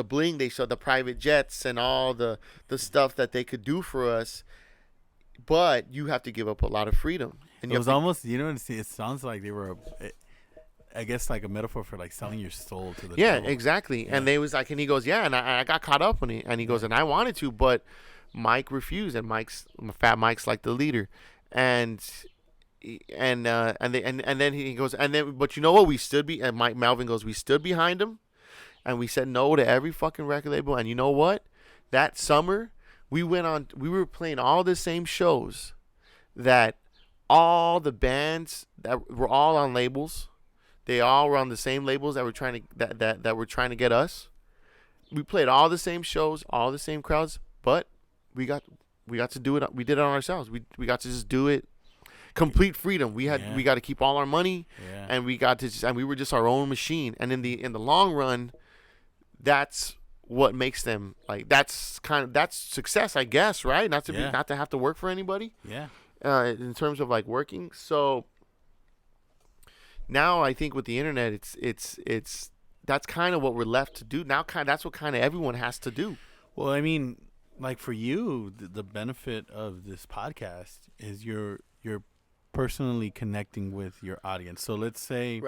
bling they showed, the private jets and all the stuff that they could do for us, but you have to give up a lot of freedom. And it was almost, you know, it sounds like they were, I guess, like a metaphor for like selling your soul to the devil. Exactly. Yeah. And they was like, and he goes, and I got caught up on it, and he goes, and I wanted to, but Mike refused, and Fat Mike's like the leader, and then he goes, but you know what, we stood and Malvin goes, we stood behind him. And we said no to every fucking record label. And you know what? That summer, we were playing all the same shows that all the bands that were all on labels. They all were on the same labels that were trying to get us. We played all the same shows, all the same crowds, but we got to do it. We did it on ourselves. We got to just do it. Complete freedom. We got to keep all our money, and we were just our own machine. And in the long run, that's what makes them like, that's success, I guess, right? Not to have to work for anybody. Yeah. In terms of like working. So now I think with the internet, it's that's kind of what we're left to do now. That's what kind of everyone has to do. Well, I mean, like for you, the benefit of this podcast is you're personally connecting with your audience. So let's say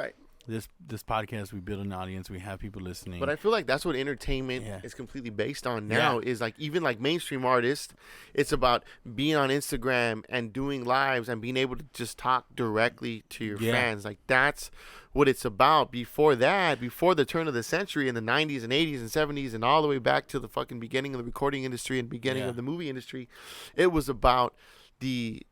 this podcast, we build an audience, we have people listening. But I feel like that's what entertainment is completely based on now. Is like, even like mainstream artists, it's about being on Instagram and doing lives and being able to just talk directly to your fans. Like, that's what it's about. Before that, before the turn of the century in the 90s and 80s and 70s and all the way back to the fucking beginning of the recording industry and beginning of the movie industry, it was about the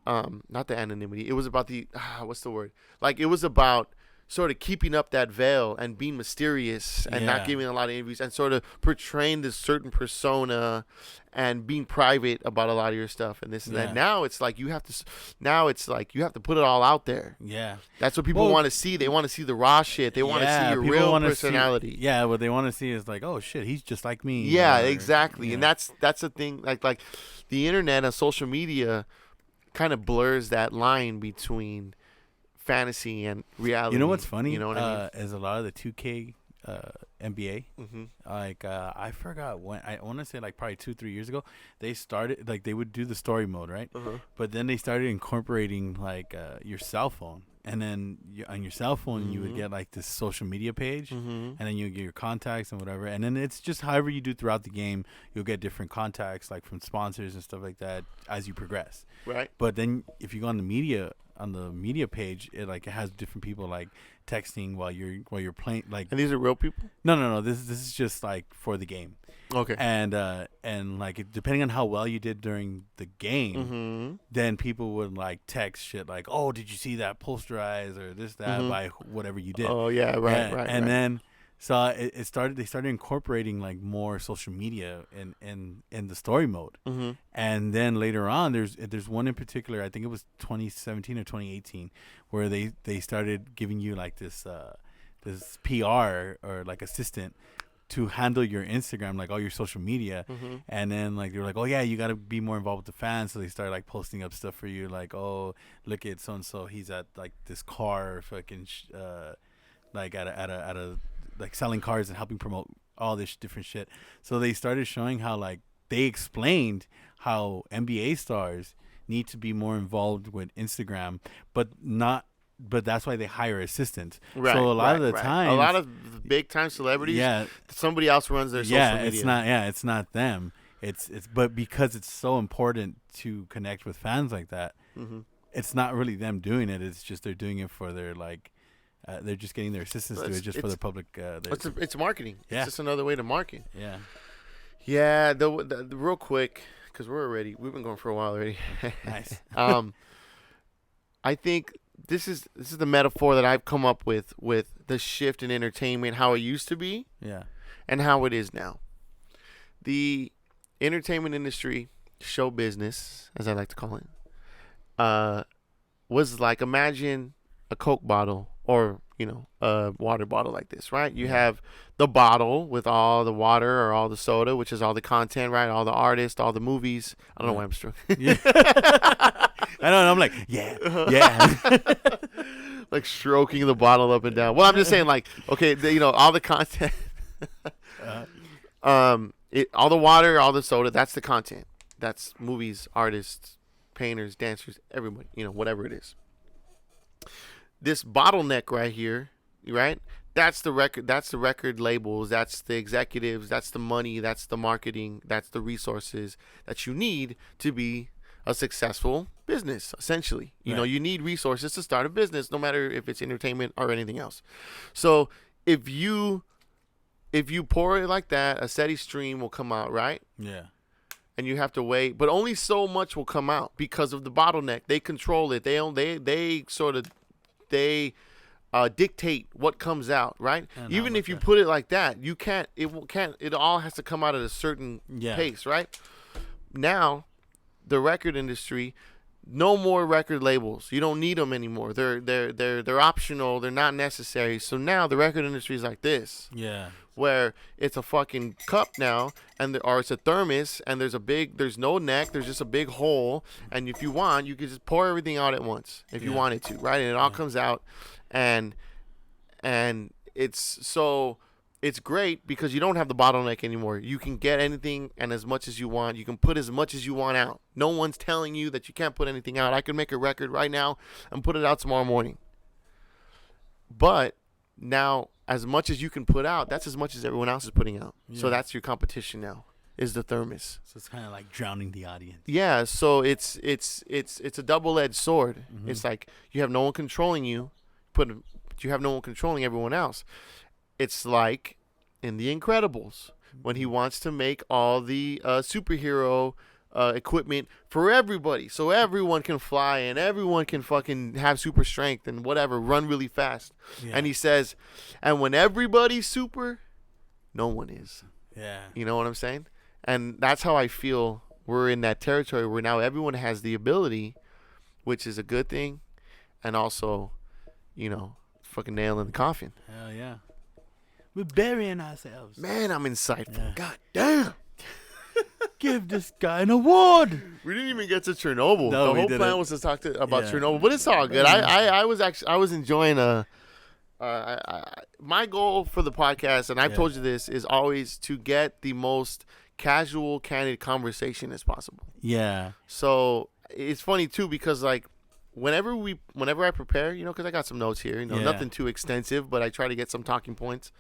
not the anonymity. It was about the what's the word? Like, it was about sort of keeping up that veil and being mysterious and not giving a lot of interviews and sort of portraying this certain persona and being private about a lot of your stuff and this and that. Now it's like you have to put it all out there. Yeah. That's what people want to see. They want to see the raw shit. They want to see your real personality. What they want to see is like, oh shit, he's just like me. Yeah, exactly. And that's the thing. Like the internet and social media kind of blurs that line between fantasy and reality. You know what's funny? You know what I mean? Is a lot of the 2K NBA. Like I forgot when. I want to say like probably 2-3 years ago. They started like they would do the story mode, right? But then they started incorporating like your cell phone, and then on your cell phone you would get like this social media page, and then you get your contacts and whatever. And then it's just however you do throughout the game, you'll get different contacts like from sponsors and stuff like that as you progress. Right. But then if you go on the media page, it has different people like texting while you're playing. Like, and these are real people? No. This is just like for the game. Okay. And like depending on how well you did during the game, then people would like text shit like, "Oh, did you see that posterize or this that by whatever you did?" Oh yeah, right. And then so they started incorporating like more social media in the story mode. And then later on there's one in particular, I think it was 2017 or 2018, where they started giving you like this PR or like assistant to handle your Instagram, like all your social media. And then like they were like, oh yeah, you got to be more involved with the fans. So they started like posting up stuff for you, like, oh, look at so and so, he's at like this car fucking like at a like selling cars and helping promote all this different shit. So they started showing how like they explained how NBA stars need to be more involved with Instagram, but that's why they hire assistants. Right. So a lot of the time, a lot of big time celebrities, somebody else runs their social media. It's not them. But because it's so important to connect with fans like that, it's not really them doing it. It's just they're doing it for their like. They're just getting their assistants to do it just for their public. It's marketing. It's just another way to market. Yeah. Yeah. The real quick, because we've been going for a while already. Nice. I think this is the metaphor that I've come up with the shift in entertainment, how it used to be, and how it is now. The entertainment industry, show business, as I like to call it, was like, imagine a Coke bottle or, a water bottle like this, right? You have the bottle with all the water or all the soda, which is all the content, right? All the artists, all the movies. I don't know why I'm struck. I know. I'm like, yeah. Like stroking the bottle up and down. Well, I'm just saying, like, okay, all the content. All the water, all the soda, that's the content. That's movies, artists, painters, dancers, everybody, whatever it is. This bottleneck right here, right? That's the record. That's the record labels. That's the executives. That's the money. That's the marketing. That's the resources that you need to be a successful business. Essentially, you need resources to start a business, no matter if it's entertainment or anything else. So if you pour it like that, a steady stream will come out, right? Yeah. And you have to wait, but only so much will come out because of the bottleneck. They control it. They dictate what comes out, right? Even if you put it like that, you can't. It all has to come out at a certain pace, right? Now, the record industry, no more record labels. You don't need them anymore. They're optional. They're not necessary. So now the record industry is like this. Yeah. Where it's a fucking cup now, or it's a thermos, and there's no neck, there's just a big hole, and if you want, you can just pour everything out at once if you wanted to, right? And it all comes out, and it's great because you don't have the bottleneck anymore. You can get anything and as much as you want. You can put as much as you want out. No one's telling you that you can't put anything out. I could make a record right now and put it out tomorrow morning. But now, as much as you can put out, that's as much as everyone else is putting out. Yeah. So that's your competition now, is the thermos. So it's kind of like drowning the audience. Yeah, so it's a double-edged sword. It's like you have no one controlling you, but you have no one controlling everyone else. It's like in The Incredibles when he wants to make all the superhero equipment for everybody, so everyone can fly and everyone can fucking have super strength and whatever, run really fast. Yeah. And he says, and when everybody's super, no one is. Yeah. You know what I'm saying? And that's how I feel. We're in that territory where now everyone has the ability, which is a good thing, and also, fucking nail in the coffin. Hell yeah. We're burying ourselves. Man, I'm insightful. Yeah. God damn. Give this guy an award. We didn't even get to Chernobyl. No, the we whole didn't. plan was to talk about Yeah. Chernobyl, but it's all good. I was enjoying my goal for the podcast, and I've told you this, is always to get the most casual, candid conversation as possible. Yeah. So it's funny too, because like whenever I prepare, because I got some notes here, nothing too extensive, but I try to get some talking points.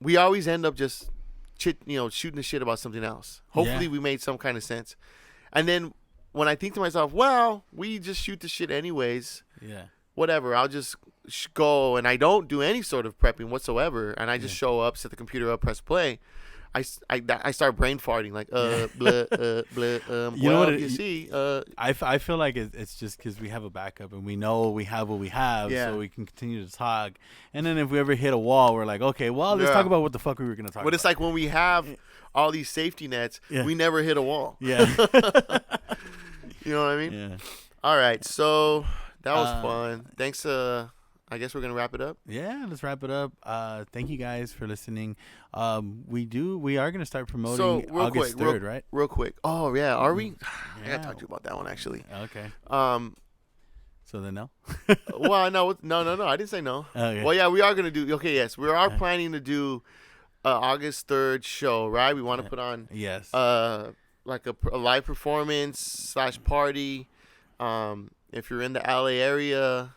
We always end up just shooting the shit about something else. Hopefully we made some kind of sense. And then when I think to myself, well, we just shoot the shit anyways. Yeah. Whatever, I'll just go, and I don't do any sort of prepping whatsoever, and I just show up, set the computer up, press play. I start brain farting like blah blah. You know what? You see, I feel like it's just because we have a backup and we know we have what we have, so we can continue to talk. And then if we ever hit a wall, we're like, okay, well, let's talk about what the fuck we were gonna talk about. But it's like when we have all these safety nets, we never hit a wall. Yeah. You know what I mean? Yeah. All right, so that was fun. Thanks. I guess we're gonna wrap it up. Yeah, let's wrap it up. Thank you guys for listening. We are gonna start promoting August 3rd, right? Real quick. Oh yeah, are we? I Yeah. gotta talk to you about that one actually. Okay. So then no. Well, no. I didn't say no. Okay. Well, yeah, we are gonna do. Okay, yes, we are planning to do August 3rd show, right? We want to put on yes. like a live performance / party. If you're in the LA area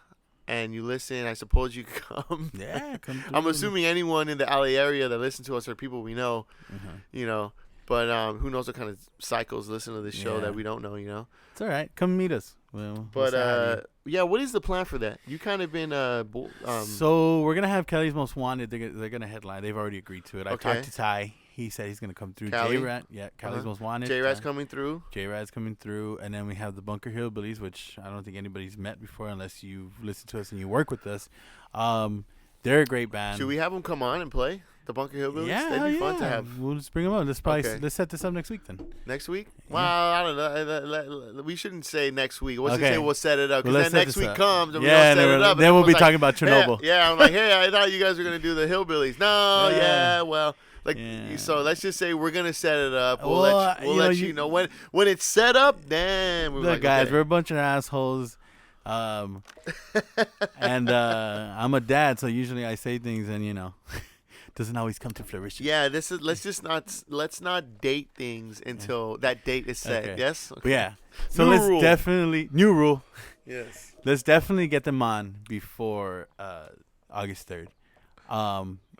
and you listen, I suppose you could come. Yeah, come through. I'm assuming anyone in the LA area that listen to us are people we know, But who knows what kind of psychos listen to this show that we don't know, It's all right. Come meet us. But what is the plan for that? You kind of been So we're gonna have Kelly's Most Wanted. They're gonna headline. They've already agreed to it. I Okay. talked to Ty. He said he's gonna come through. Cali? J-Rat, Kelly's Most Wanted. J-Rat's coming through. J-Rat's coming through, and then we have the Bunker Hillbillies, which I don't think anybody's met before unless you've listened to us and you work with us. They're a great band. Should we have them come on and play the Bunker Hillbillies? Yeah, That'd be fun to have. We'll just bring them up. Let's set this up next week then. Next week? Yeah. Well, I don't know. We shouldn't say next week. Let's just Okay. say we'll set it up. Because Well, then let's set next this week up. comes and Yeah, we don't set then it up. then and we'll be everyone's talking about like, Chernobyl. Yeah, I'm like, hey, I thought you guys were going to do the Hillbillies. No, Yeah. well. Yeah. So let's just say we're gonna set it up. We'll Well, let you know when it's set up. Then we're Look, like, guys, okay. we're a bunch of assholes. And I'm a dad, so usually I say things, and doesn't always come to fruition. Yeah, let's not date things until that date is set. Okay. Yes. But yeah. So New let's rule. definitely new rule. Yes. Let's definitely get them on before August 3rd.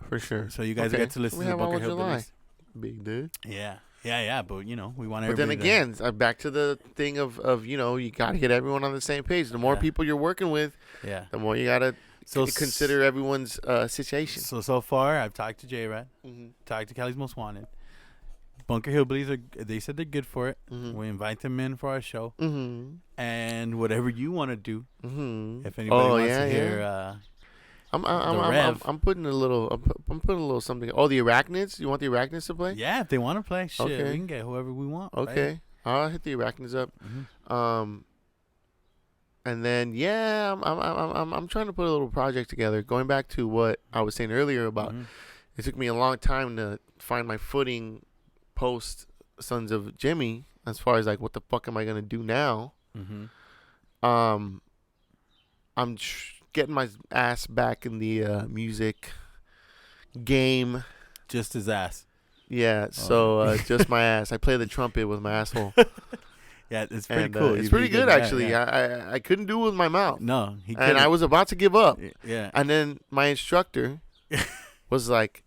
For sure. So you guys get to listen We to have all Bunker of July. Hillbillies. Big dude. Yeah. But we want But then everybody. again, back to the thing of you got to get everyone on the same page. The more people you're working with, Yeah. the more you got to So consider everyone's situation. So far, I've talked to J-Rat, talked to Cali's Most Wanted. Bunker Hillbillies they said they're good for it. We invite them in for our show, and whatever you want to do. If anybody wants to hear, I'm putting a little something. Oh, the Arachnids. You want the Arachnids to play? yeah, if they want to play, shit, Okay. we can get whoever we want. Okay. Right? I'll hit the Arachnids up. And then I'm trying to put a little project together. Going back to what I was saying earlier about, it took me a long time to find my footing post Sons of Jimmy. As far as like, what the fuck am I gonna do now? I'm getting my ass back in the music game. Just his ass. Yeah, so just my ass. I play the trumpet with my asshole. Yeah, it's pretty And, cool. it's You pretty did good, that, actually. yeah. I couldn't do it with my mouth. No, he And I was about to give up. Yeah. And then my instructor was like,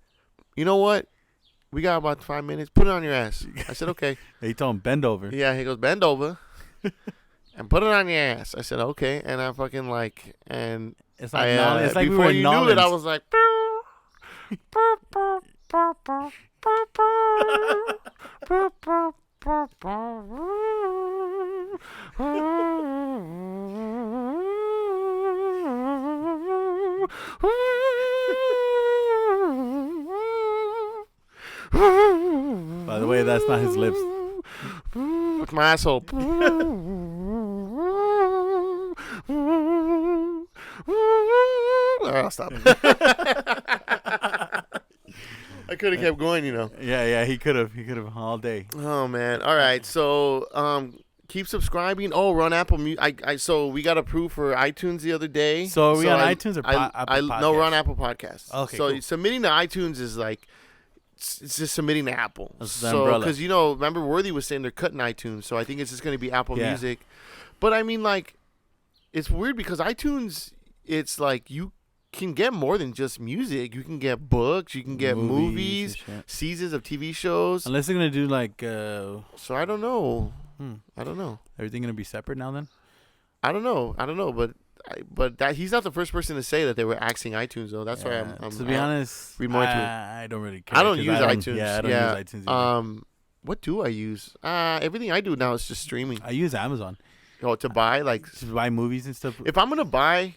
you know what? We got about 5 minutes. Put it on your ass. I said, okay. He told him bend over. Yeah, he goes, bend over and put it on your ass. I said, okay. And I fucking and It's like it's like we before were in you knew it, I Nolans. was like, By the way, that's not his lips. With my asshole. Alright, I'll stop. I could have kept going, you know. Yeah, he could have all day. Oh man. All right. So, keep subscribing. Oh, we're on Apple Music. So we got approved for iTunes the other day. So are we on iTunes or Apple Podcasts? No, we're on Apple Podcasts. Okay, so cool. submitting to iTunes is like it's just submitting to Apple. That's the so umbrella. because remember Worthy was saying they're cutting iTunes, so I think it's just going to be Apple Music. But I mean, like, it's weird because iTunes, it's like you can get more than just music. You can get books. You can get movies, seasons of TV shows. Unless they're gonna do like. So I don't know. I don't know. Everything gonna be separate now then? I don't know. But that he's not the first person to say that they were axing iTunes though. That's why I'm to be honest, read more into it. I don't really care. I don't use iTunes. Yeah, I don't use iTunes either. What do I use? Everything I do now is just streaming. I use Amazon. Oh, to buy to buy movies and stuff. If I'm gonna buy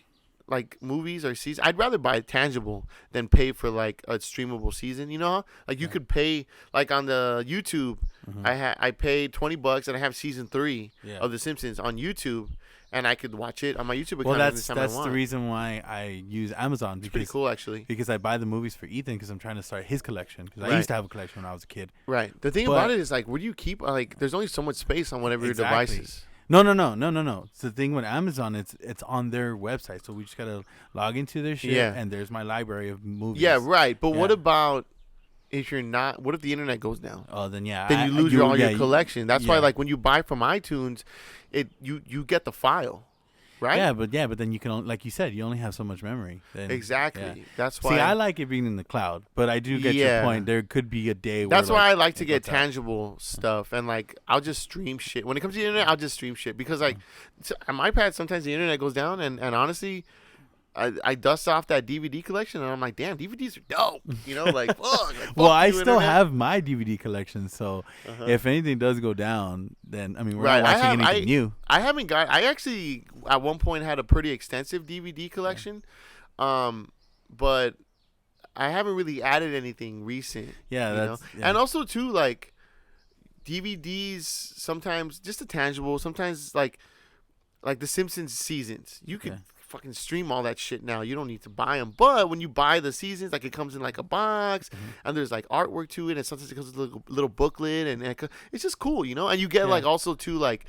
like movies or seasons, I'd rather buy tangible than pay for like a streamable season. You know, like you could pay like on the YouTube. I paid $20 and I have season 3 of The Simpsons on YouTube, and I could watch it on my YouTube account. Well, anytime I want. that's the reason why I use Amazon. It's pretty cool, actually. Because I buy the movies for Ethan because I'm trying to start his collection. Because I used to have a collection when I was a kid. Right. The thing about it is like, where do you keep like? There's only so much space on whatever your device is. No. It's the thing with Amazon. It's on their website, so we just gotta log into their shit, and there's my library of movies. Yeah, right. But what about if you're not? What if the internet goes down? Oh, then then you lose all your collection. That's why, like, when you buy from iTunes, you get the file, right? Yeah, but then you can only, like you said, you only have so much memory. Then, exactly. That's why. See, I like it being in the cloud, but I do get your point. There could be a day where that's why I like to get tangible stuff, and like I'll just stream shit. When it comes to the internet, I'll just stream shit because like on my iPad sometimes the internet goes down, and honestly, I dust off that DVD collection, and I'm like, damn, DVDs are dope. You know, like, fuck. Well, I still have my DVD collection, so if anything does go down, then I mean, we're not watching anything new. I haven't got. I actually at one point had a pretty extensive DVD collection, but I haven't really added anything recent. Yeah, and also too, like DVDs sometimes just a tangible. Sometimes like the Simpsons seasons, you could. Fucking stream all that shit now. You don't need to buy them. But when you buy the seasons, like it comes in like a box, and there's like artwork to it, and sometimes it comes with a little booklet, and it's just cool, you know. And you get like also too like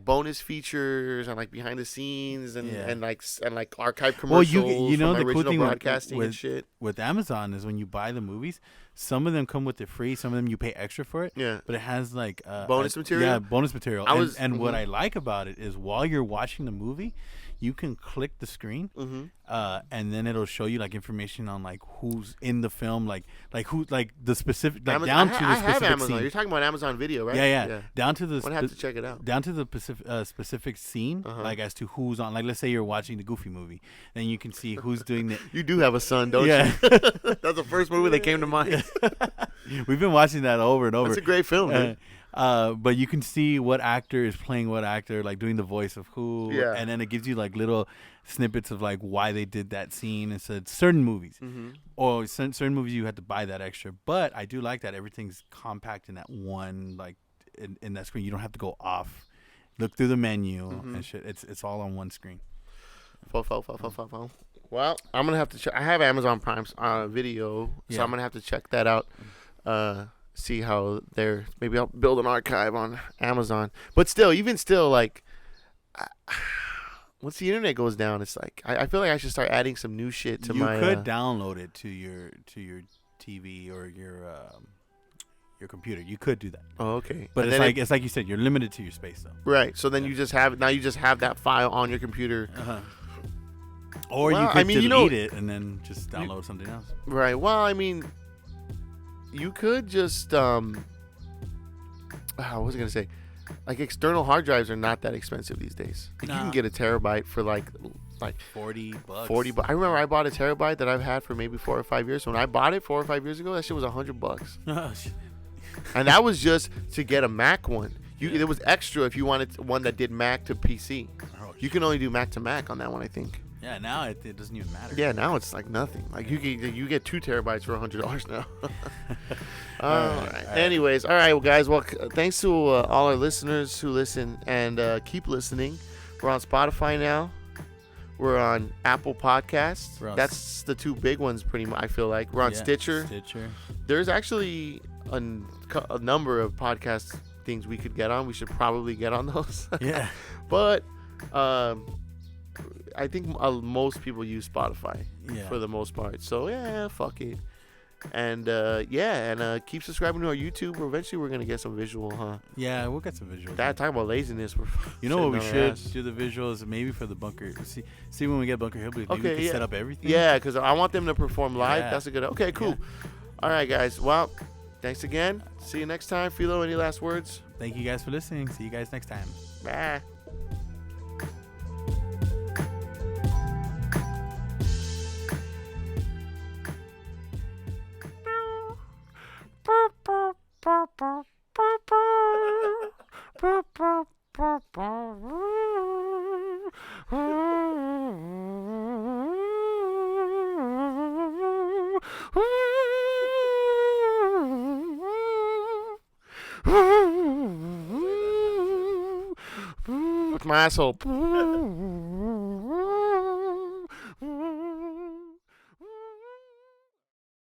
bonus features and like behind the scenes and like archive commercials. Well, you know from the cool thing broadcasting and shit. With Amazon is when you buy the movies, some of them come with it free, some of them you pay extra for it. Yeah, but it has like bonus material. Yeah, bonus material. What I like about it is while you're watching the movie, you can click the screen, and then it'll show you like information on like who's in the film, like who, like the specific, like down to the specific Amazon. scene. You're talking about Amazon Video, right? Yeah. Down to the. I'm gonna have to check it out. Down to the specific scene, like as to who's on. Like let's say you're watching the Goofy movie, then you can see who's doing the. You do have a son, don't you? That's the first movie that came to mind. We've been watching that over and over. It's a great film, dude. But you can see what actor is playing what actor, like doing the voice of who, and then it gives you like little snippets of like why they did that scene. It said certain movies, or certain movies you had to buy that extra. But I do like that everything's compact in that one, like in that screen. You don't have to go off, look through the menu and shit. It's all on one screen. Well, I'm gonna have to check. I have Amazon Prime's Video, so I'm gonna have to check that out. See how they're. Maybe I'll build an archive on Amazon. But still, like, once the internet goes down, it's like I feel like I should start adding some new shit to my. You could download it to your TV or your computer. You could do that. Oh, okay. But it's like you said, you're limited to your space though. Right. So then you just have that file on your computer. Or you could delete it and then just download something else. Right. Well, I mean, you could just what was I gonna say? Like external hard drives are not that expensive these days. Like, you can get a terabyte for like like $40. 40 bucks. I remember I bought a terabyte that I've had for maybe 4 or 5 years. When I bought it 4 or 5 years ago, that shit was $100. Oh, shit. And that was just to get a Mac one. It was extra if you wanted one that did Mac to PC. Oh, You can only do Mac to Mac on that one, I think. Yeah, now it doesn't even matter. Yeah, now it's like nothing. Like you get 2 terabytes for $100 now. All right. Anyways, all right, well, guys. Well, thanks to all our listeners who listen and keep listening. We're on Spotify now. We're on Apple Podcasts. That's the 2 big ones, pretty much. I feel like we're on Stitcher. There's actually a number of podcast things we could get on. We should probably get on those. Yeah. But I think most people use Spotify for the most part. So yeah, fuck it. And keep subscribing to our YouTube. Eventually, we're gonna get some visual, huh? Yeah, we'll get some visuals. Talking about laziness. You know what we should do the visuals maybe for the bunker. See when we get Bunker Hillbilly. Maybe we can set up everything. Yeah, because I want them to perform live. Yeah. That's a good. Okay, cool. Yeah. All right, guys. Well, thanks again. See you next time. Filo, any last words? Thank you guys for listening. See you guys next time. Bye. With my asshole.